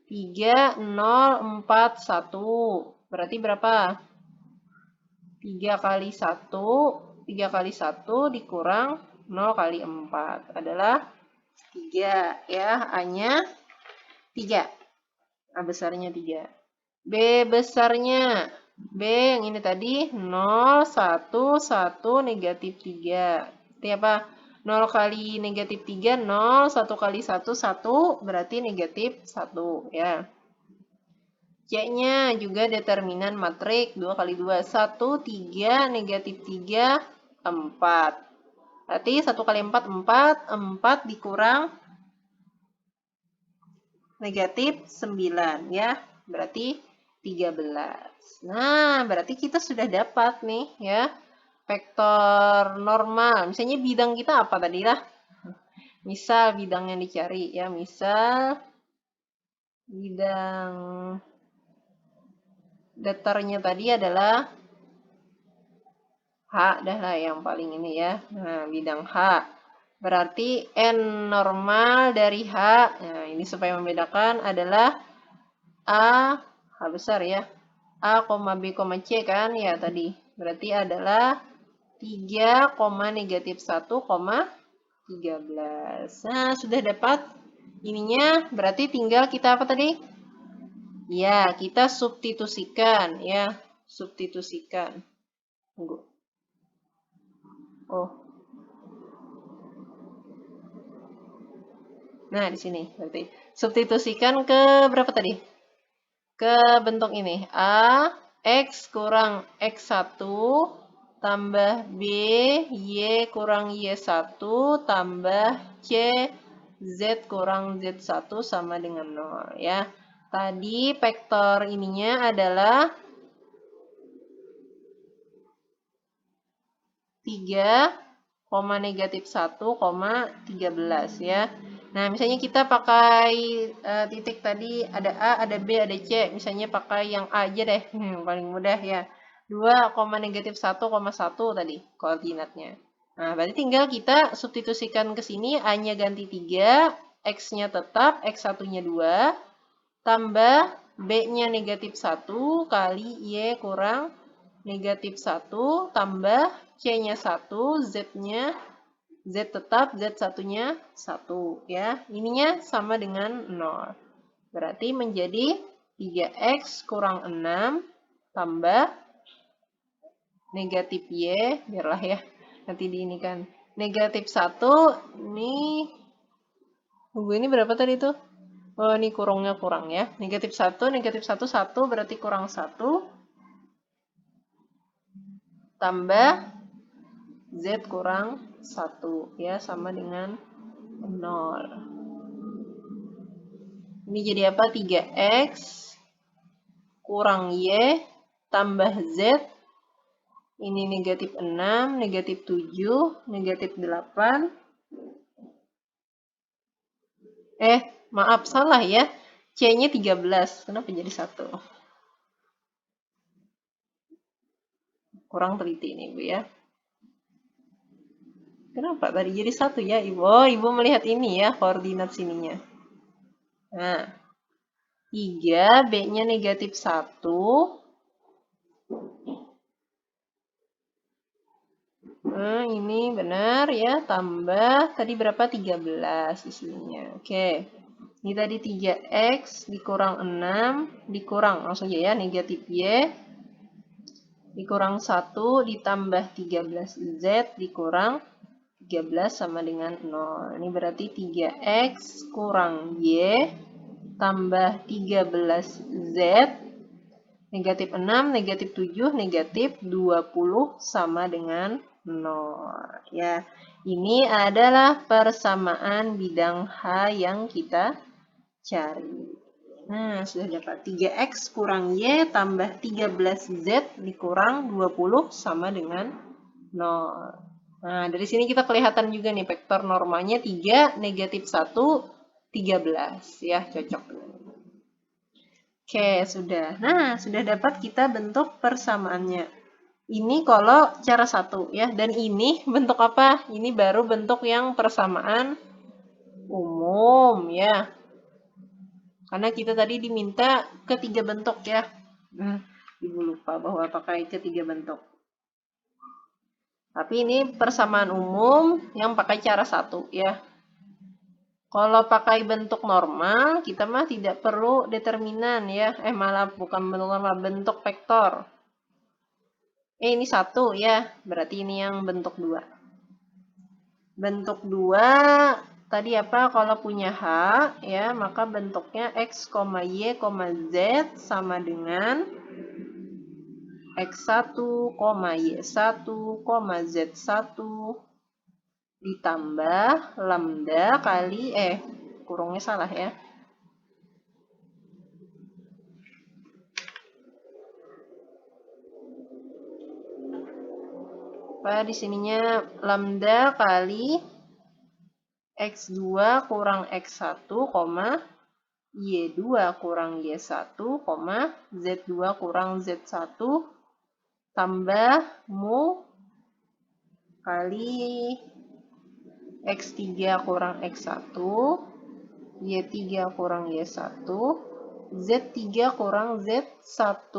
Speaker 1: 3, 0, 4, 1. Berarti berapa? 3 kali 1, 3 kali 1 dikurang 0 kali 4 adalah 3 ya. A-nya 3. A besarnya 3. B besarnya. B yang ini tadi 0, 1, 1, negatif 3. Berarti apa? 0 kali negatif 3, 0. 1 kali 1, 1. Berarti negatif 1. Ya. C-nya juga determinan matrik 2 kali 2. 1, 3, negatif 3, 4. Berarti 1 kali 4, 4. 4 dikurang negatif 9. Ya. Berarti 13. Nah, berarti kita sudah dapat nih ya. Vektor normal. Misalnya bidang kita apa tadi lah? Misal bidang yang dicari ya. Misal bidang datarnya tadi adalah H dah lah yang paling ini ya. Nah, bidang H. Berarti N normal dari H. Nah, ini supaya membedakan adalah A, H besar ya. A, B, C kan ya tadi. Berarti adalah 3, negatif 1, 13. Nah, sudah dapat ininya. Berarti tinggal kita apa tadi? Ya, kita substitusikan ya. Substitusikan. Tunggu. Oh. Nah, di sini berarti substitusikan ke berapa tadi? Ke bentuk ini. A, X kurang X1 tambah B, Y kurang Y1 tambah C, Z kurang Z1 sama dengan 0 ya. Tadi vektor ininya adalah 3, negatif 1, 13 ya. Nah, misalnya kita pakai titik tadi ada A, ada B, ada C. Misalnya pakai yang A aja deh, paling mudah ya. 2, negatif 1, 1 tadi koordinatnya. Nah, berarti tinggal kita substitusikan ke sini. A-nya ganti 3, X-nya tetap, X1-nya 2, tambah B-nya negatif 1 kali Y kurang negatif 1 tambah C-nya 1, Z-nya Z tetap, Z1-nya 1 ya. Ininya sama dengan 0. Berarti menjadi 3X kurang 6 tambah negatif Y, biarlah ya. Nanti di ini kan. Negatif 1, ini berapa tadi tuh? Oh, ini kurangnya kurang ya. Negatif 1, 1 berarti kurang 1 tambah Z kurang 1 ya, sama dengan 0. Ini jadi apa? 3X kurang Y tambah Z. Ini negatif 6, negatif 7, negatif 8. Maaf, salah ya. C-nya 13. Kenapa jadi 1? Kurang teliti nih, Bu ya. Kenapa tadi jadi 1 ya, Ibu? Oh, Ibu melihat ini ya, koordinat sininya. Nah, 3, B-nya negatif 1. Nah, ini benar ya, tambah tadi berapa? 13 di sininya. Oke. Ini tadi 3X dikurang 6, dikurang langsung aja ya, negatif Y. Dikurang 1 ditambah 13Z dikurang 13 sama dengan 0. Ini berarti 3X kurang Y tambah 13Z. Negatif 6, negatif 7, negatif 20 sama dengan 0. Ya, ini adalah persamaan bidang H yang kita cari. Nah, sudah dapat 3X kurang Y tambah 13Z dikurang 20 sama dengan 0. Nah, dari sini kita kelihatan juga nih vektor normanya 3, negatif 1, 13. Ya, cocok. Oke, sudah. Nah, sudah dapat kita bentuk persamaannya. Ini kalau cara 1 ya. Dan ini bentuk apa? Ini baru bentuk yang persamaan umum ya. Karena kita tadi diminta ketiga bentuk ya. Ibu lupa bahwa pakai ketiga bentuk. Tapi ini persamaan umum yang pakai cara 1 ya. Kalau pakai bentuk normal, kita mah tidak perlu determinan ya. Malah bukan bentuk normal, bentuk vektor. Ini 1 ya, berarti ini yang bentuk 2. Bentuk 2 tadi apa? Kalau punya H ya, maka bentuknya X, Y, Z sama dengan X1, Y1, Z1 ditambah lambda kali kurungnya salah ya. Di sininya lambda kali X2 kurang X1, Y2 kurang Y1, Z2 kurang Z1 tambah mu kali X3 kurang X1, Y3 kurang Y1, Z3 kurang Z1.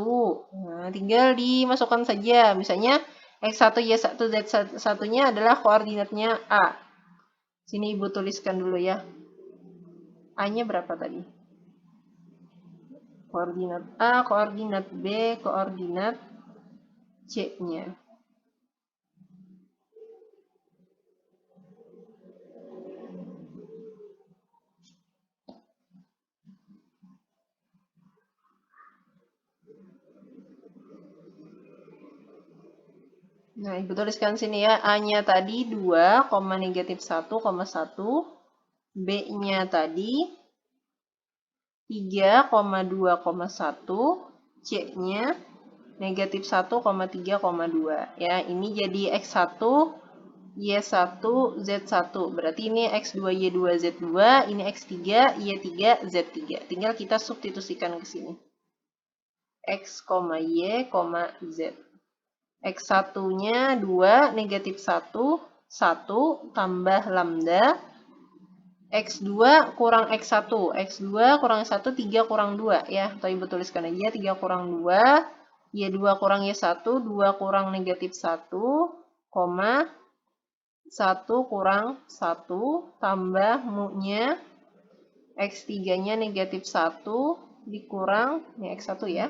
Speaker 1: Nah, tinggal dimasukkan saja. Misalnya X1, Y1, Z1-nya adalah koordinatnya A. Sini Ibu tuliskan dulu ya. A-nya berapa tadi? Koordinat A, koordinat B, koordinat C-nya. Nah, Ibu tuliskan sini ya. A-nya tadi 2, negatif 1, 1. B-nya tadi 3, 2, 1. C-nya negatif 1, 3, 2. Ya, ini jadi X1, Y1, Z1. Berarti ini X2, Y2, Z2. Ini X3, Y3, Z3. Tinggal kita substitusikan ke sini. X, Y, Z. X1-nya 2, negatif 1, 1 tambah lambda. X2 kurang X1. X2 kurang X1, 3 kurang 2 ya. Atau Ibu tuliskan aja 3 kurang 2. Y2 kurang Y1, 2 kurang negatif 1, 1 kurang 1 tambah mu-nya. X3-nya negatif 1 dikurang, ini X1 ya,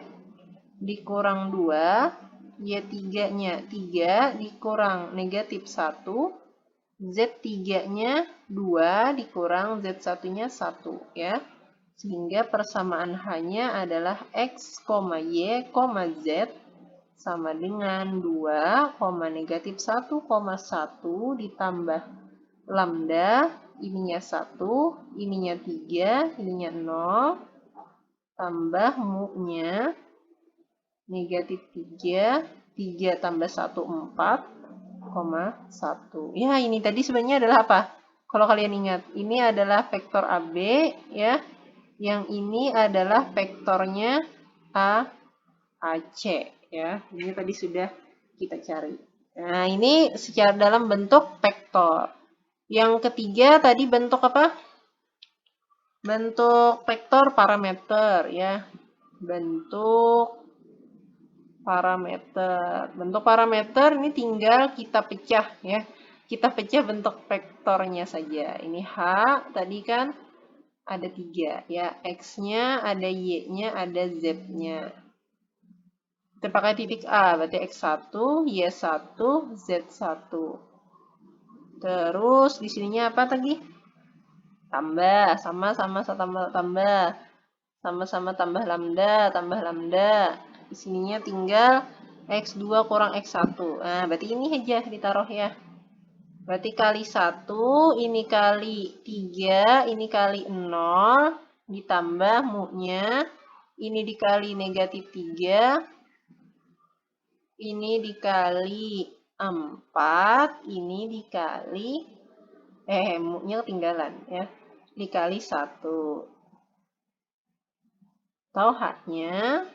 Speaker 1: dikurang 2. Y3-nya 3 dikurang negatif 1. Z3-nya 2 dikurang Z1-nya 1 ya. Sehingga persamaan H-nya adalah X, Y, Z sama dengan 2, negatif 1, 1 ditambah lambda, ininya 1, ininya 3, ininya 0, tambah mu-nya negatif 3, 3 tambah 1, 4, 1. Ya, ini tadi sebenarnya adalah apa? Kalau kalian ingat, ini adalah vektor AB ya. Yang ini adalah vektornya AC ya. Ini tadi sudah kita cari. Nah, ini secara dalam bentuk vektor. Yang ketiga tadi bentuk apa? Bentuk vektor parameter ya. Bentuk parameter. Bentuk parameter ini tinggal kita pecah ya. Kita pecah bentuk vektornya saja. Ini H tadi kan ada 3 ya. X-nya, ada Y-nya, ada Z-nya. Kita pakai titik A, berarti X1, Y1, Z1. Terus di sininya apa tadi? Tambah, sama-sama tambah. Sama-sama tambah lambda. Di sininya tinggal X2 kurang X1. Nah, berarti ini aja ditaruh ya. Berarti kali 1, ini kali 3, ini kali 0, ditambah mu-nya, ini dikali negatif 3, ini dikali 4, ini dikali, mu-nya ketinggalan ya, dikali 1. Atau H-nya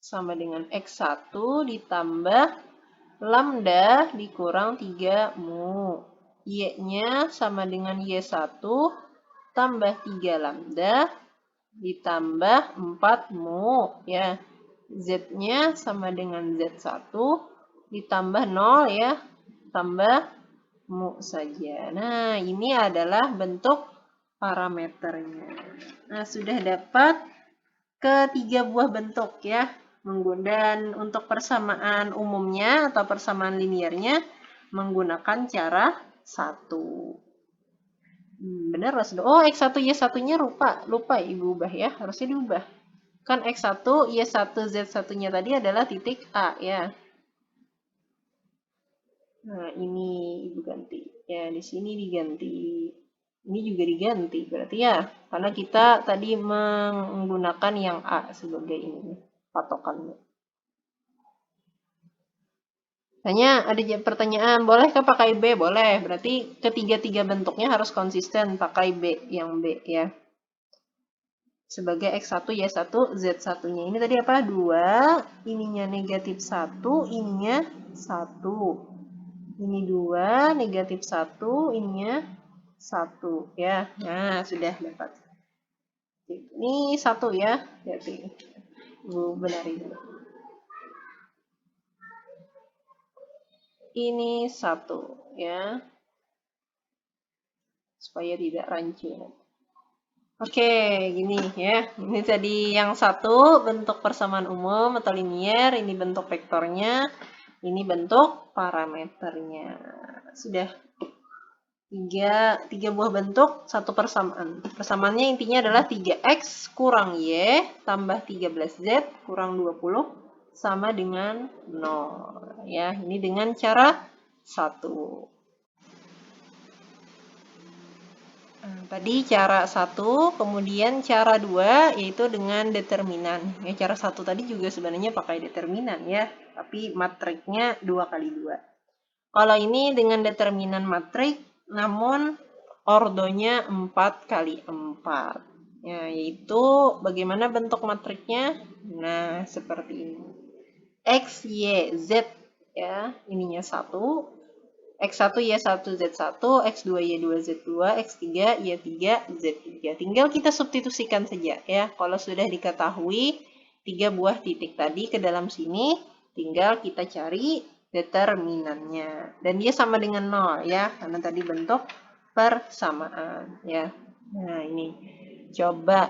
Speaker 1: sama dengan X1 ditambah lambda dikurang 3 mu. Y-nya sama dengan Y1 tambah 3 lambda ditambah 4 mu ya. Z-nya sama dengan Z1 ditambah 0 ya, tambah mu saja. Nah, ini adalah bentuk parameternya. Nah, sudah dapat ketiga buah bentuk ya. Dan untuk persamaan umumnya atau persamaan linearnya menggunakan cara 1. Benar mas? Oh, X1 Y1-nya lupa Ibu ubah ya, harusnya diubah. Kan X1 Y1 Z1-nya tadi adalah titik A ya. Nah, ini Ibu ganti. Ya, di sini diganti. Ini juga diganti berarti ya, karena kita tadi menggunakan yang A sebagai ini patokannya. Tanya, ada pertanyaan, bolehkah pakai B? Boleh, berarti ketiga-tiga bentuknya harus konsisten pakai B, yang B ya. Sebagai X1, Y1, Z1-nya. Ini tadi apa? 2, ininya negatif 1, ininya 1. Ini 2, negatif 1, ininya 1 ya. Nah, sudah dapat. Ini 1 ya. Jadi Ibu benarin dulu. Ini 1 ya. Supaya tidak rancu. Oke, gini ya. Ini tadi yang 1 bentuk persamaan umum atau linier, ini bentuk vektornya, ini bentuk parameternya. Sudah. Tiga buah bentuk, satu persamaan. Persamaannya intinya adalah 3x kurang y tambah 13z kurang 20 sama dengan 0. Ya, ini dengan cara 1. Tadi cara 1, kemudian cara 2 yaitu dengan determinan. Ya, cara 1 tadi juga sebenarnya pakai determinan ya, tapi matriknya 2 kali 2. Kalau ini dengan determinan matrik, namun ordonya 4 kali 4. Ya, yaitu bagaimana bentuk matriknya? Nah, seperti ini. X, Y, Z. Ya, ininya 1. X1, Y1, Z1, X2, Y2, Z2, X3, Y3, Z3. Tinggal kita substitusikan saja ya. Kalau sudah diketahui 3 buah titik tadi ke dalam sini, tinggal kita cari determinannya. Dan dia sama dengan 0 ya, karena tadi bentuk persamaan ya. Nah, ini. Coba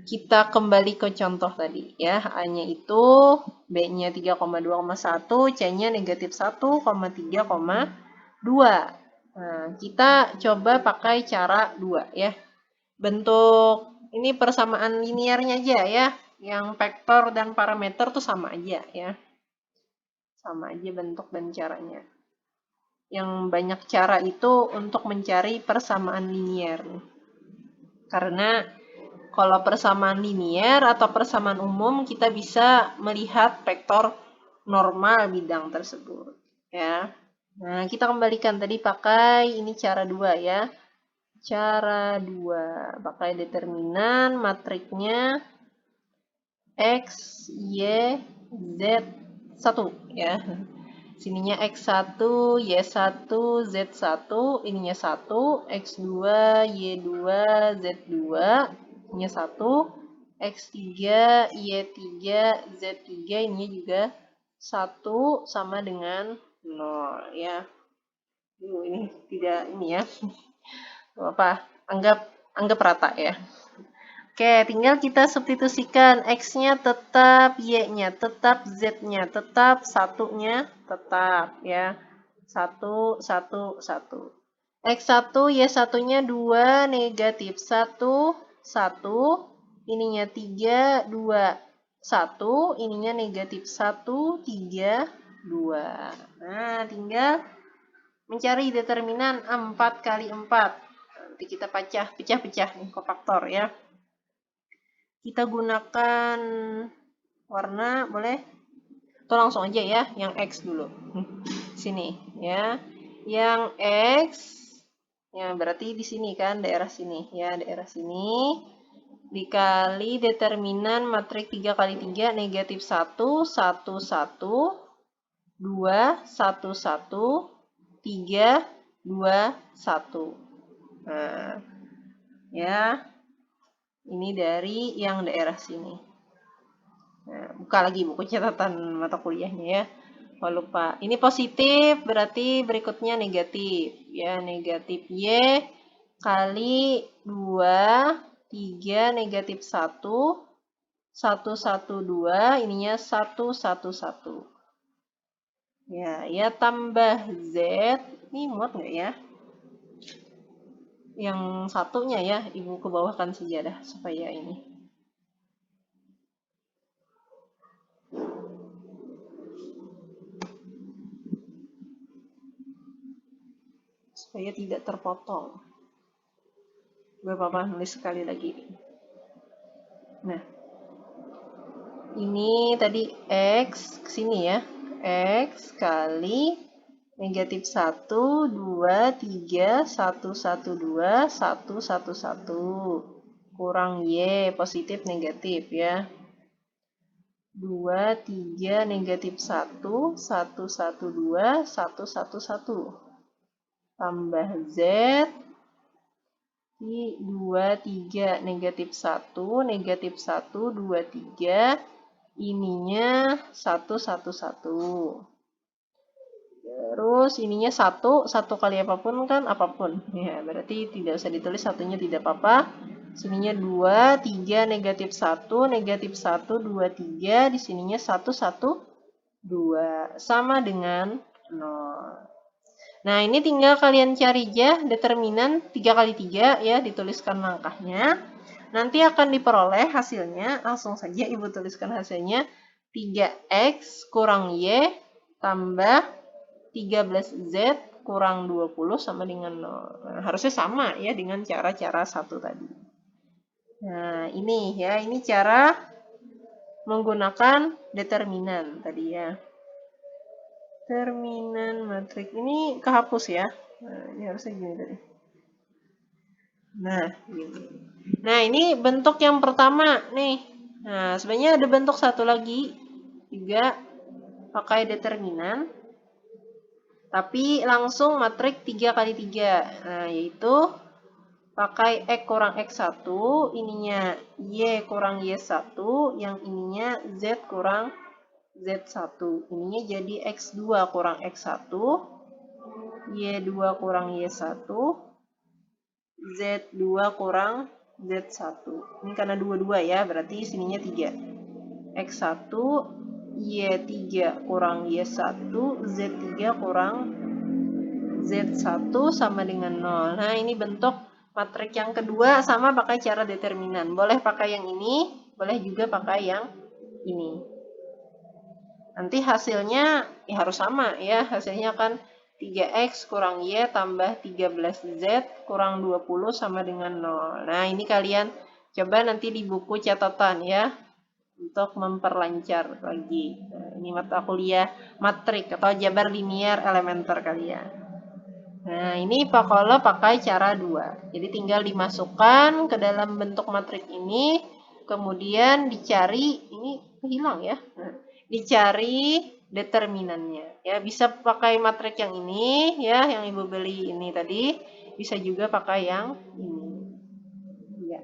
Speaker 1: kita kembali ke contoh tadi ya. A-nya itu B-nya 3,2,1, C-nya negatif 1,3,2. Nah, kita coba pakai cara 2 ya. Bentuk ini persamaan linearnya aja ya. Yang vektor dan parameter tuh sama aja ya. Sama aja bentuk dan caranya. Yang banyak cara itu untuk mencari persamaan linear. Karena kalau persamaan linear atau persamaan umum, kita bisa melihat vektor normal bidang tersebut. Ya. Nah, kita kembalikan tadi pakai ini cara 2 ya. Cara 2. Pakai determinan matriknya X, Y, Z, 1 ya. Sininya X1, Y1, Z1, ininya 1, X2, Y2, Z2, ininya 1, X3, Y3, Z3, ininya juga 1 sama dengan 0 ya. Ini tidak ini ya. Apa? Anggap rata ya. Oke, tinggal kita substitusikan X-nya tetap, Y-nya tetap, Z-nya tetap, 1-nya tetap ya. 1, 1, 1. X1, Y1-nya 2, negatif 1, 1. Ininya 3, 2, 1. Ininya negatif 1, 3, 2. Nah, tinggal mencari determinan 4 kali 4. Nanti kita pecah-pecah nih kofaktor ya. Kita gunakan warna, boleh? Atau langsung aja ya, yang X dulu. Sini ya. Yang X, ya berarti di sini kan, daerah sini. Ya, daerah sini. Dikali determinan matrik 3 kali 3, negatif 1, 1, 1, 2, 1, 1, 3, 2, 1. Nah, ya. Ini dari yang daerah sini. Nah, buka lagi buku catatan mata kuliahnya ya. Kalau lupa. Ini positif, berarti berikutnya negatif. Ya, negatif Y kali 2, 3, negatif 1, 1, 1, 2. Ininya 1, 1, 1. Ya tambah Z. Ini muat nggak ya? Yang satunya ya, Ibu ke bawahkan sejadah supaya ini. Supaya tidak terpotong. Gak apa-apa, nulis sekali lagi. Nah, ini tadi X kesini ya. X kali negatif 1, 2, 3, 1, 1, 2, 1, 1, 1. Kurang Y, positif negatif ya. 2, 3, negatif 1, 1, 1, 2, 1, 1, 1. Tambah Z, 2, 3, negatif 1, negatif 1, 2, 3. Ininya 1, 1, 1. Terus ininya 1 kali apapun kan apapun. Ya, berarti tidak usah ditulis satunya tidak apa-apa. Sininya 2, 3, negatif 1, negatif 1, 2, 3. Di sininya 1, 1, 2. Sama dengan 0. Nah, ini tinggal kalian cari aja determinan 3 kali 3 ya, dituliskan langkahnya. Nanti akan diperoleh hasilnya, langsung saja Ibu tuliskan hasilnya. 3X kurang Y tambah 13Z kurang 20 sama dengan 0. Nah, harusnya sama ya dengan cara-cara satu tadi. Nah, ini ya, ini cara menggunakan determinan tadi ya. Determinan matrik ini kehapus ya. Nah, ini harusnya gini tadi. Nah, gini. Nah, ini bentuk yang pertama nih. Nah, sebenarnya ada bentuk satu lagi juga pakai determinan. Tapi langsung matrik 3 kali 3. Nah, yaitu pakai X kurang X1, ininya Y kurang Y1, yang ininya Z kurang Z1. Ininya jadi X2 kurang X1, Y2 kurang Y1, Z2 kurang Z1. Ini karena dua-dua ya, berarti sininya 3. X1, Y3 kurang Y1, Z3 kurang Z1 sama dengan 0. Nah, ini bentuk matrik yang kedua sama pakai cara determinan. Boleh pakai yang ini, boleh juga pakai yang ini. Nanti hasilnya ya harus sama ya. Hasilnya kan 3X kurang Y tambah 13Z kurang 20 sama dengan 0. Nah, ini kalian coba nanti di buku catatan ya. Untuk memperlancar lagi. Nah, ini mata kuliah matrik atau jabar linier elementer kalian. Nah, ini kalau pakai cara 2. Jadi tinggal dimasukkan ke dalam bentuk matrik ini, kemudian dicari, ini hilang ya. Nah, dicari determinannya. Ya, bisa pakai matrik yang ini ya, yang Ibu beli ini tadi, bisa juga pakai yang ini. Ya.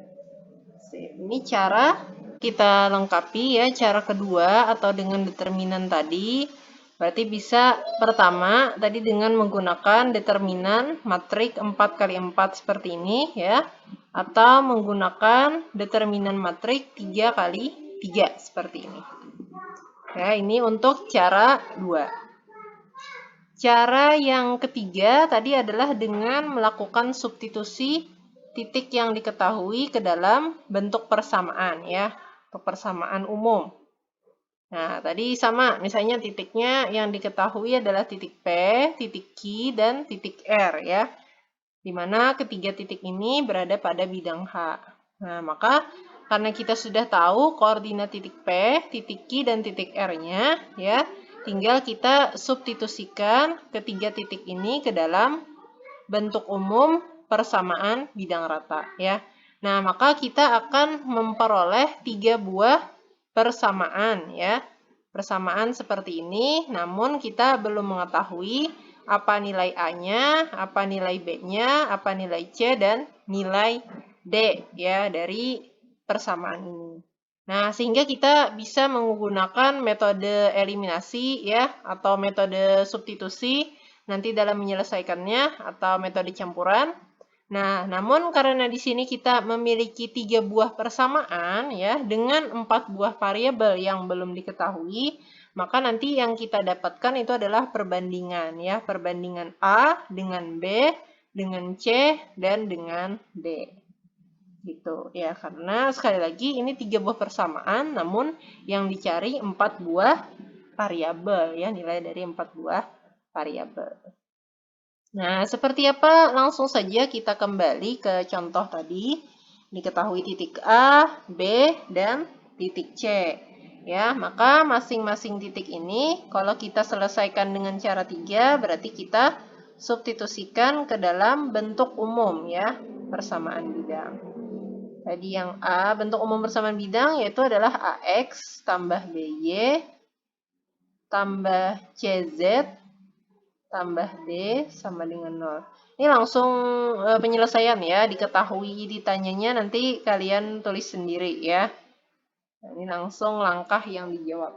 Speaker 1: Ini cara kita lengkapi ya, cara kedua atau dengan determinan tadi. Berarti bisa pertama tadi dengan menggunakan determinan matrik 4 kali 4 seperti ini ya. Atau menggunakan determinan matrik 3 kali 3 seperti ini. Ya, ini untuk cara 2. Cara yang ketiga tadi adalah dengan melakukan substitusi titik yang diketahui ke dalam bentuk persamaan ya, atau persamaan umum. Nah, tadi sama, misalnya titiknya yang diketahui adalah titik P, titik Q, dan titik R ya. Dimana ketiga titik ini berada pada bidang H. Nah, maka karena kita sudah tahu koordinat titik P, titik Q, dan titik R-nya ya, tinggal kita substitusikan ketiga titik ini ke dalam bentuk umum persamaan bidang rata ya. Nah, maka kita akan memperoleh 3 buah persamaan ya. Persamaan seperti ini, namun kita belum mengetahui apa nilai A-nya, apa nilai B-nya, apa nilai C, dan nilai D ya dari persamaan ini. Nah, sehingga kita bisa menggunakan metode eliminasi ya, atau metode substitusi nanti dalam menyelesaikannya, atau metode campuran. Nah, namun karena di sini kita memiliki 3 buah persamaan ya dengan 4 buah variabel yang belum diketahui, maka nanti yang kita dapatkan itu adalah perbandingan ya, perbandingan A dengan B, dengan C dan dengan D. Gitu ya, karena sekali lagi ini 3 buah persamaan namun yang dicari 4 buah variabel ya, nilai dari 4 buah variabel. Nah, seperti apa? Langsung saja kita kembali ke contoh tadi. Diketahui titik A, B, dan titik C. Ya, maka masing-masing titik ini kalau kita selesaikan dengan cara 3, berarti kita substitusikan ke dalam bentuk umum ya, persamaan bidang. Tadi yang A, bentuk umum persamaan bidang yaitu adalah AX tambah BY tambah CZ tambah D sama dengan 0. Ini langsung penyelesaian ya, diketahui ditanyanya nanti kalian tulis sendiri ya. Nah, ini langsung langkah yang dijawab.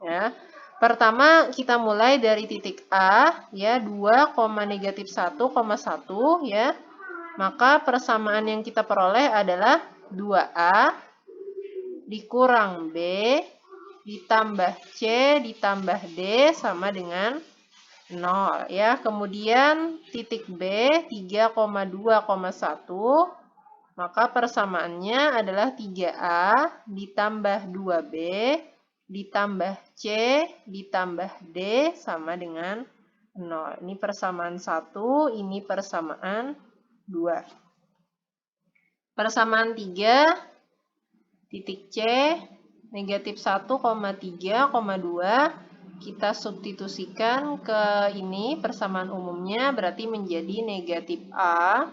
Speaker 1: Ya. Pertama kita mulai dari titik A ya, 2, negatif 1,1 ya. Maka persamaan yang kita peroleh adalah 2A dikurang B ditambah C ditambah D sama dengan 0 ya. Kemudian titik B 3,2,1, maka persamaannya adalah 3A ditambah 2B ditambah C ditambah D sama dengan 0. Ini persamaan 1, ini persamaan 2. Persamaan 3 titik C negatif 1,3,2 kita substitusikan ke ini persamaan umumnya berarti menjadi negatif A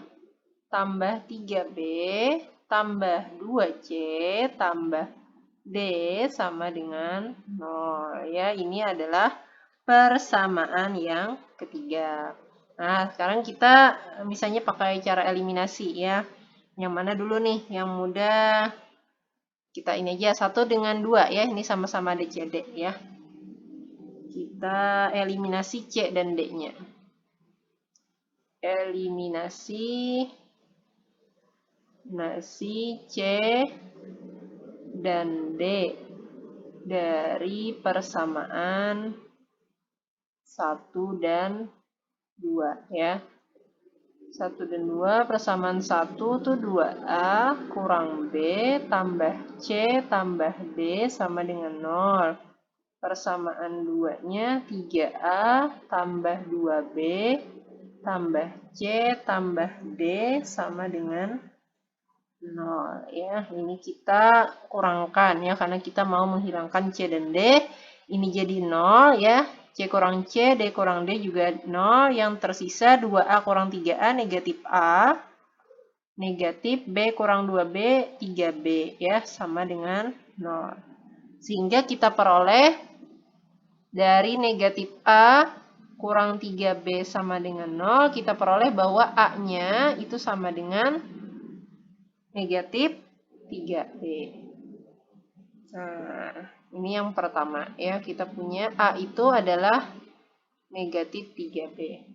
Speaker 1: tambah 3B tambah 2C tambah D sama dengan 0 ya. Ini adalah persamaan yang ketiga. Nah, sekarang kita misalnya pakai cara eliminasi ya. Yang mana dulu nih yang mudah? Kita ini aja 1 dengan 2 ya. Ini sama-sama ada CD ya. Kita eliminasi C dan D-nya. Eliminasi C dan D dari persamaan 1 dan 2 ya. 1 dan 2, persamaan 1 tuh 2A kurang B tambah C tambah D sama dengan 0. Persamaan 2-nya 3A tambah 2B tambah C tambah D sama dengan 0 ya. Ini kita kurangkan ya karena kita mau menghilangkan C dan D. Ini jadi 0 ya. C kurang C, D kurang D juga 0. Yang tersisa 2A kurang 3A negatif A. Negatif B kurang 2B, 3B ya sama dengan 0. Sehingga kita peroleh dari negatif A kurang 3B sama dengan 0, kita peroleh bahwa A-nya itu sama dengan negatif 3B. Nah, ini yang pertama ya, kita punya A itu adalah negatif 3B.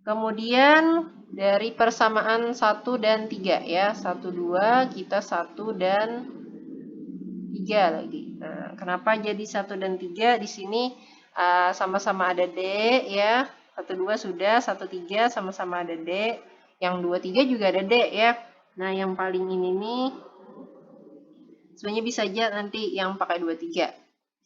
Speaker 1: Kemudian dari persamaan 1 dan 3 ya, 1, 2, kita 1 dan 3 lagi. Nah, kenapa jadi 1 dan 3? Di sini sama-sama ada D ya. 1, 2 sudah, 1, 3 sama-sama ada D. Yang 2, 3 juga ada D ya. Nah, yang paling ini nih sebenarnya bisa aja nanti yang pakai 2, 3.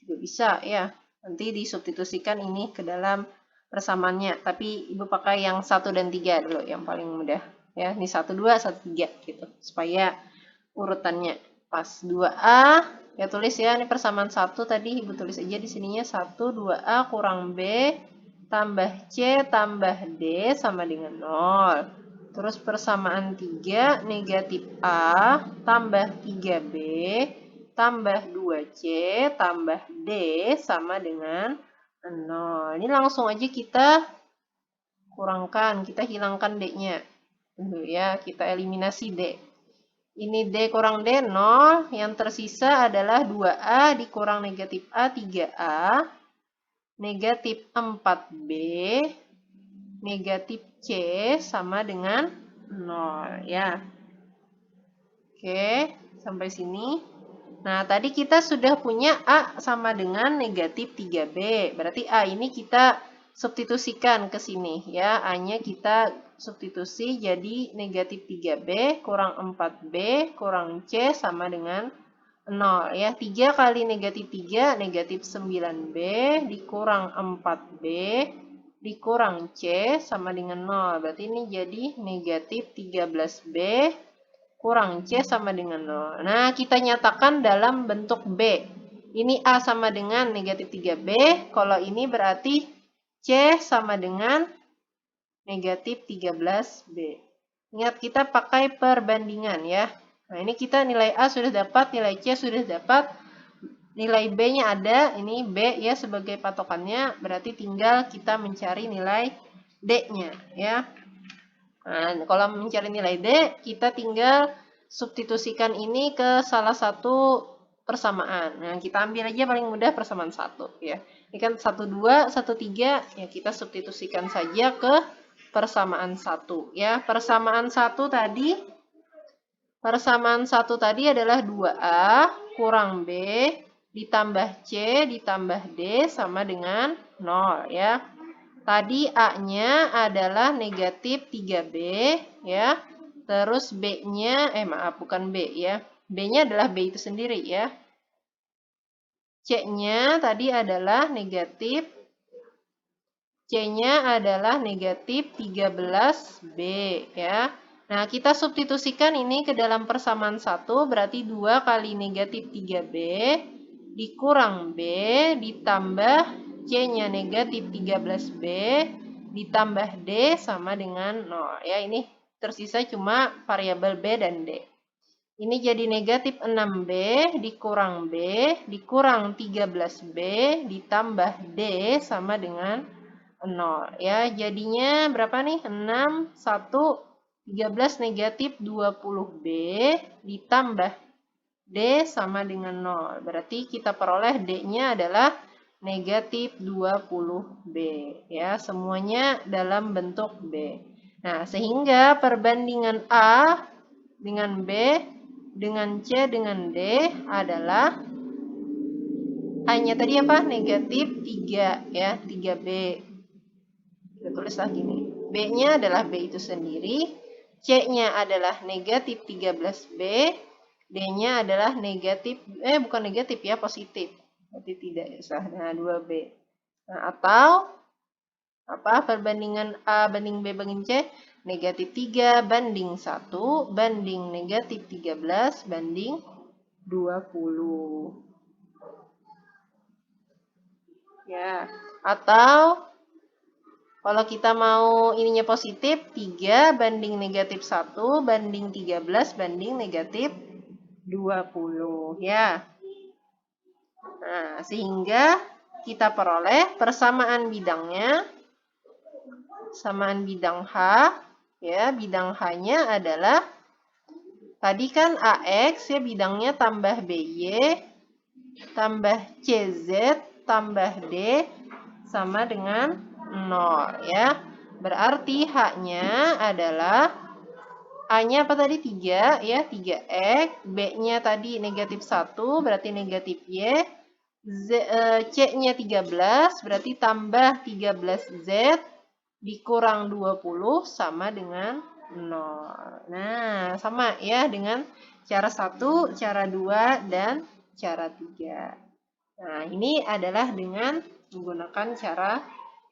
Speaker 1: Juga bisa ya. Nanti disubstitusikan ini ke dalam persamaannya. Tapi Ibu pakai yang 1 dan 3 dulu, yang paling mudah. Ya, ini 1, 2, 1, 3 gitu. Supaya urutannya pas. 2A, ya tulis ya, ini persamaan 1 tadi, Ibu tulis aja di sininya 1, 2A kurang B, tambah C, tambah D, sama dengan 0. Terus persamaan 3, negatif A, tambah 3B, tambah 2C, tambah D, sama dengan 0. Ini langsung aja kita kurangkan, kita hilangkan D-nya. Ya, kita eliminasi D. Ini D kurang D 0, yang tersisa adalah 2A dikurang negatif A, 3A, negatif 4B, negatif C sama dengan 0 ya. Oke, sampai sini. Nah, tadi kita sudah punya A sama dengan negatif 3B. Berarti A ini kita substitusikan ke sini ya. A-nya kita substitusi jadi negatif 3B kurang 4B kurang C sama dengan 0 ya. 3 kali negatif 3 negatif 9B dikurang 4B dikurang C sama dengan 0. Berarti ini jadi negatif 13B kurang C sama dengan 0. Nah, kita nyatakan dalam bentuk B. Ini A sama dengan negatif 3B. Kalau ini berarti C sama dengan negatif 13B. Ingat, kita pakai perbandingan ya. Nah, ini kita nilai A sudah dapat, nilai C sudah dapat, nilai B-nya ada. Ini B ya sebagai patokannya, berarti tinggal kita mencari nilai D-nya ya. Nah, kalau mencari nilai D, kita tinggal substitusikan ini ke salah satu persamaan. Nah, kita ambil aja paling mudah persamaan 1 ya. Ini kan 1, 2, 1, 3, ya kita substitusikan saja ke persamaan 1 ya. Persamaan 1 tadi adalah 2A kurang B ditambah C ditambah D sama dengan 0 ya. Tadi A-nya adalah negatif 3B ya. Terus B-nya, bukan B ya. B-nya adalah B itu sendiri ya. C-nya tadi adalah negatif. C-nya adalah negatif 13B ya. Nah, kita substitusikan ini ke dalam persamaan 1, berarti 2 kali negatif 3B dikurang B ditambah C-nya negatif 13B ditambah D sama dengan 0. Ya, ini tersisa cuma variabel B dan D. Ini jadi negatif 6B dikurang B dikurang 13B ditambah D sama dengan 0. Ya, jadinya berapa nih? 6, 1, 13 negatif 20B ditambah D sama dengan 0. Berarti kita peroleh D-nya adalah negatif 20B. Ya, semuanya dalam bentuk B. Nah, sehingga perbandingan A dengan B dengan C dengan D adalah A-nya tadi apa? Negatif 3 ya, 3B. Kita tulislah gini. B-nya adalah B itu sendiri. C-nya adalah negatif 13B. D-nya adalah negatif, bukan negatif ya, positif. Berarti tidak usah. Nah, 2B. Nah, atau apa? Perbandingan A banding B banding C. Negatif 3 banding 1 banding negatif 13 banding 20. Ya, atau kalau kita mau ininya positif, 3 banding negatif 1 banding 13 banding negatif 20 ya. Nah, sehingga kita peroleh persamaan bidangnya, samaan bidang H ya, bidang H-nya adalah tadi kan AX ya, bidangnya tambah BY tambah CZ tambah D sama dengan 0 ya. Berarti H-nya adalah A-nya apa tadi? 3 ya, 3X. B-nya tadi negatif 1 berarti negatif Y. C-nya 13 berarti tambah 13Z dikurang 20 sama dengan 0. Nah, sama ya dengan cara 1, cara 2, dan cara 3. Nah, ini adalah dengan menggunakan cara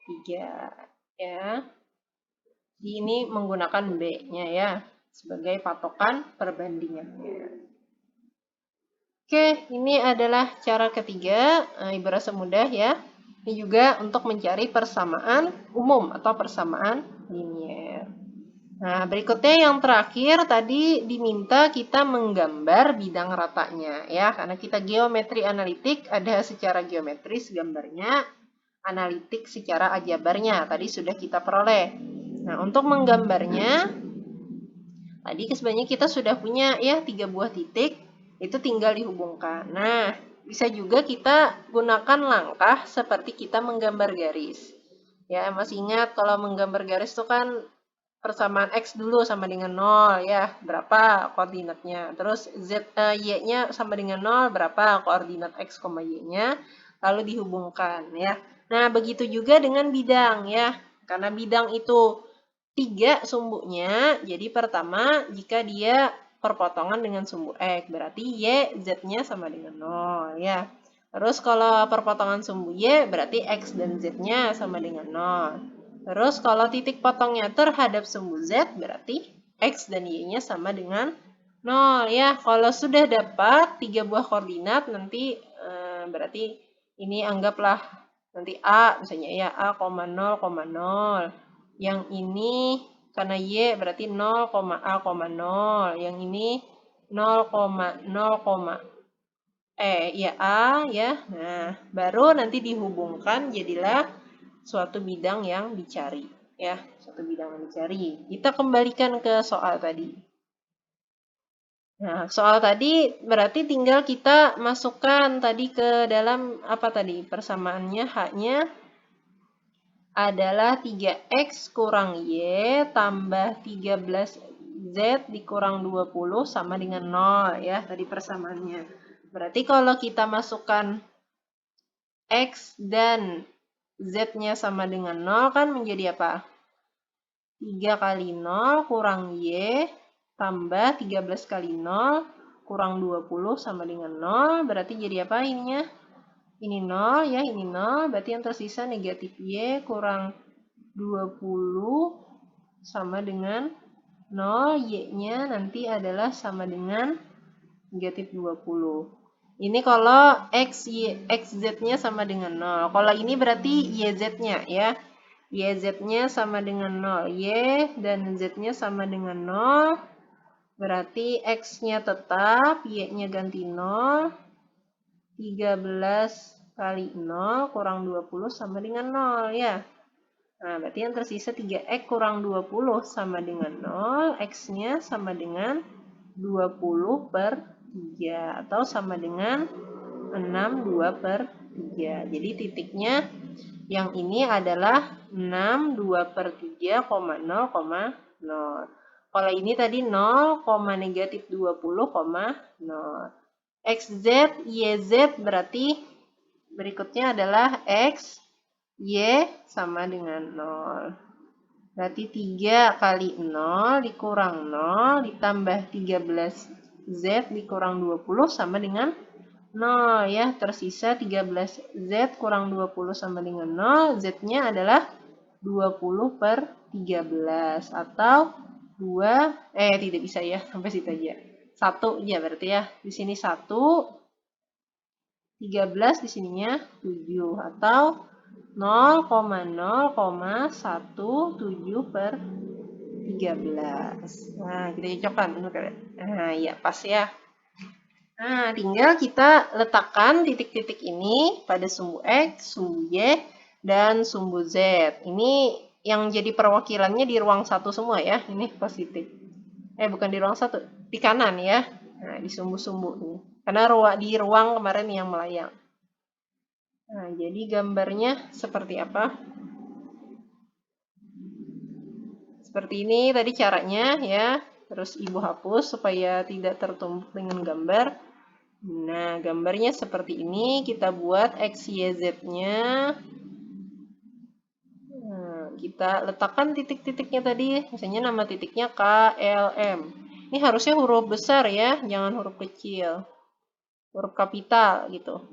Speaker 1: 3 ya. Ini menggunakan B-nya ya sebagai patokan perbandingannya. Oke, ini adalah cara ketiga, ibarat semudah ya. Ini juga untuk mencari persamaan umum atau persamaan linier. Nah, berikutnya yang terakhir tadi diminta kita menggambar bidang ratanya ya, karena kita geometri analitik ada secara geometris gambarnya, analitik secara aljabarnya tadi sudah kita peroleh. Nah, untuk menggambarnya tadi sebenarnya kita sudah punya ya 3 buah titik, itu tinggal dihubungkan. Nah, bisa juga kita gunakan langkah seperti kita menggambar garis. Ya, masih ingat kalau menggambar garis itu kan persamaan X dulu sama dengan 0 ya, berapa koordinatnya. Terus Y-nya sama dengan 0, berapa koordinat X, Y-nya, lalu dihubungkan ya. Nah, begitu juga dengan bidang ya. Karena bidang itu 3 sumbunya, jadi pertama jika dia perpotongan dengan sumbu X, berarti Y, Z-nya sama dengan 0 ya. Terus kalau perpotongan sumbu Y, berarti X dan Z-nya sama dengan 0. Terus kalau titik potongnya terhadap sumbu Z, berarti X dan Y-nya sama dengan 0 ya. Kalau sudah dapat 3 buah koordinat, nanti berarti ini anggaplah nanti A, misalnya ya, A, 0,0. Yang ini karena Y berarti 0, A, 0. Yang ini 0,0, ya A ya. Nah, baru nanti dihubungkan jadilah suatu bidang yang dicari ya, suatu bidang yang dicari. Kita kembalikan ke soal tadi. Nah, soal tadi berarti tinggal kita masukkan tadi ke dalam apa tadi? Persamaannya H-nya adalah 3X kurang Y tambah 13Z dikurang 20 sama dengan 0 ya, tadi persamaannya. Berarti kalau kita masukkan X dan Z-nya sama dengan 0 kan menjadi apa? 3 kali 0 kurang Y tambah 13 kali 0 kurang 20 sama dengan 0. Berarti jadi apa ininya? Ini 0 ya, ini 0. Berarti yang tersisa negatif Y kurang 20 sama dengan 0. Y-nya nanti adalah sama dengan negatif 20. Ini kalau XZ-nya sama dengan 0. Kalau ini berarti YZ-nya ya. YZ-nya sama dengan 0. Y dan Z-nya sama dengan 0. Berarti X-nya tetap, Y-nya ganti 0. 13 kali 0 kurang 20 sama dengan 0 ya. Nah, berarti yang tersisa 3X kurang 20 sama dengan 0. X-nya sama dengan 20 per 3 atau sama dengan 62 per 3. Jadi titiknya yang ini adalah 62 per 3, 0,0. Kalau ini tadi 0, negatif 20, 0. XZ, YZ berarti berikutnya adalah X, Y sama dengan 0. Berarti 3 kali 0 dikurang 0 ditambah 13Z dikurang 20 sama dengan 0 ya. Tersisa 13Z kurang 20 sama dengan 0. Z-nya adalah 20 per 13 atau 2, tidak bisa ya, sampai situ aja. 1 ya berarti ya. Di sini 1, 13 di sininya 7 atau 0,0,17 per 13. Nah, kita cocokkan. Nah, ya pas ya. Nah, tinggal kita letakkan titik-titik ini pada sumbu X, sumbu Y, dan sumbu Z. Ini yang jadi perwakilannya di ruang 1 semua ya. Ini positif. Bukan di ruang 1, di kanan ya. Nah, di sumbu-sumbu ini. Karena di ruang kemarin yang melayang. Nah, jadi gambarnya seperti apa? Seperti ini tadi caranya ya. Terus Ibu hapus supaya tidak tertumpuk dengan gambar. Nah, gambarnya seperti ini. Kita buat X, Y, Z-nya. Nah, kita letakkan titik-titiknya tadi. Misalnya nama titiknya K, L, M. Ini harusnya huruf besar ya, jangan huruf kecil. Huruf kapital gitu.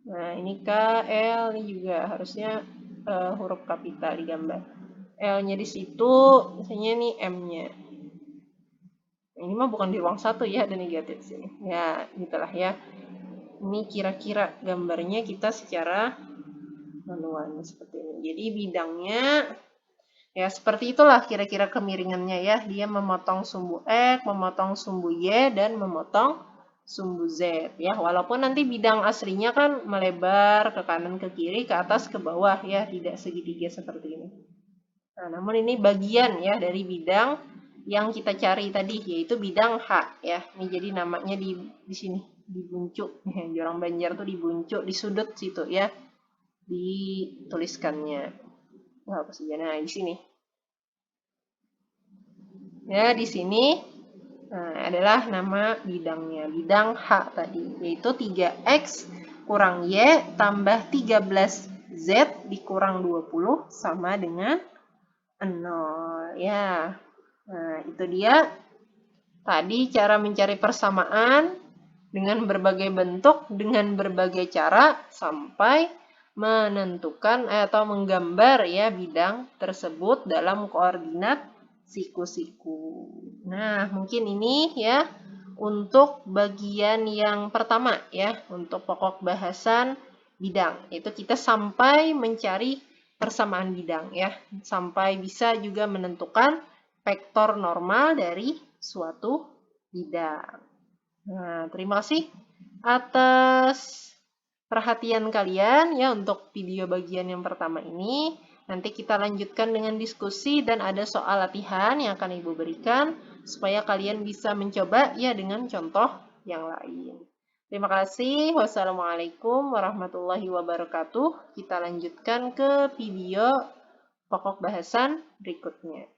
Speaker 1: Nah, ini K, L, ini juga harusnya huruf kapital di gambar. L-nya di situ, misalnya nih M-nya. Ini mah bukan di ruang 1 ya, ada negatif sini. Ya, gitulah ya. Ini kira-kira gambarnya kita secara manual seperti ini. Jadi bidangnya ya seperti itulah kira-kira kemiringannya ya. Dia memotong sumbu X, memotong sumbu Y, dan memotong sumbu Z ya. Walaupun nanti bidang aslinya kan melebar ke kanan, ke kiri, ke atas, ke bawah ya, tidak segitiga seperti ini. Nah, namun ini bagian ya dari bidang yang kita cari tadi, yaitu bidang H ya. Ini jadi namanya di sini, di buncuk. Di orang Banjar tuh di buncuk, di sudut situ ya. Dituliskannya. Nah, apa saja? Nah, di sini. Ya, di sini adalah nama bidangnya, bidang H tadi, yaitu 3X kurang Y tambah 13Z dikurang 20 sama dengan 0. Ya, nah itu dia tadi cara mencari persamaan dengan berbagai bentuk, dengan berbagai cara, sampai menentukan atau menggambar ya bidang tersebut dalam koordinat siku-siku. Nah, mungkin ini ya untuk bagian yang pertama ya, untuk pokok bahasan bidang. Itu kita sampai mencari persamaan bidang ya, sampai bisa juga menentukan vektor normal dari suatu bidang. Nah, terima kasih atas perhatian kalian ya untuk video bagian yang pertama ini. Nanti kita lanjutkan dengan diskusi dan ada soal latihan yang akan Ibu berikan supaya kalian bisa mencoba ya dengan contoh yang lain. Terima kasih. Wassalamualaikum warahmatullahi wabarakatuh. Kita lanjutkan ke video pokok bahasan berikutnya.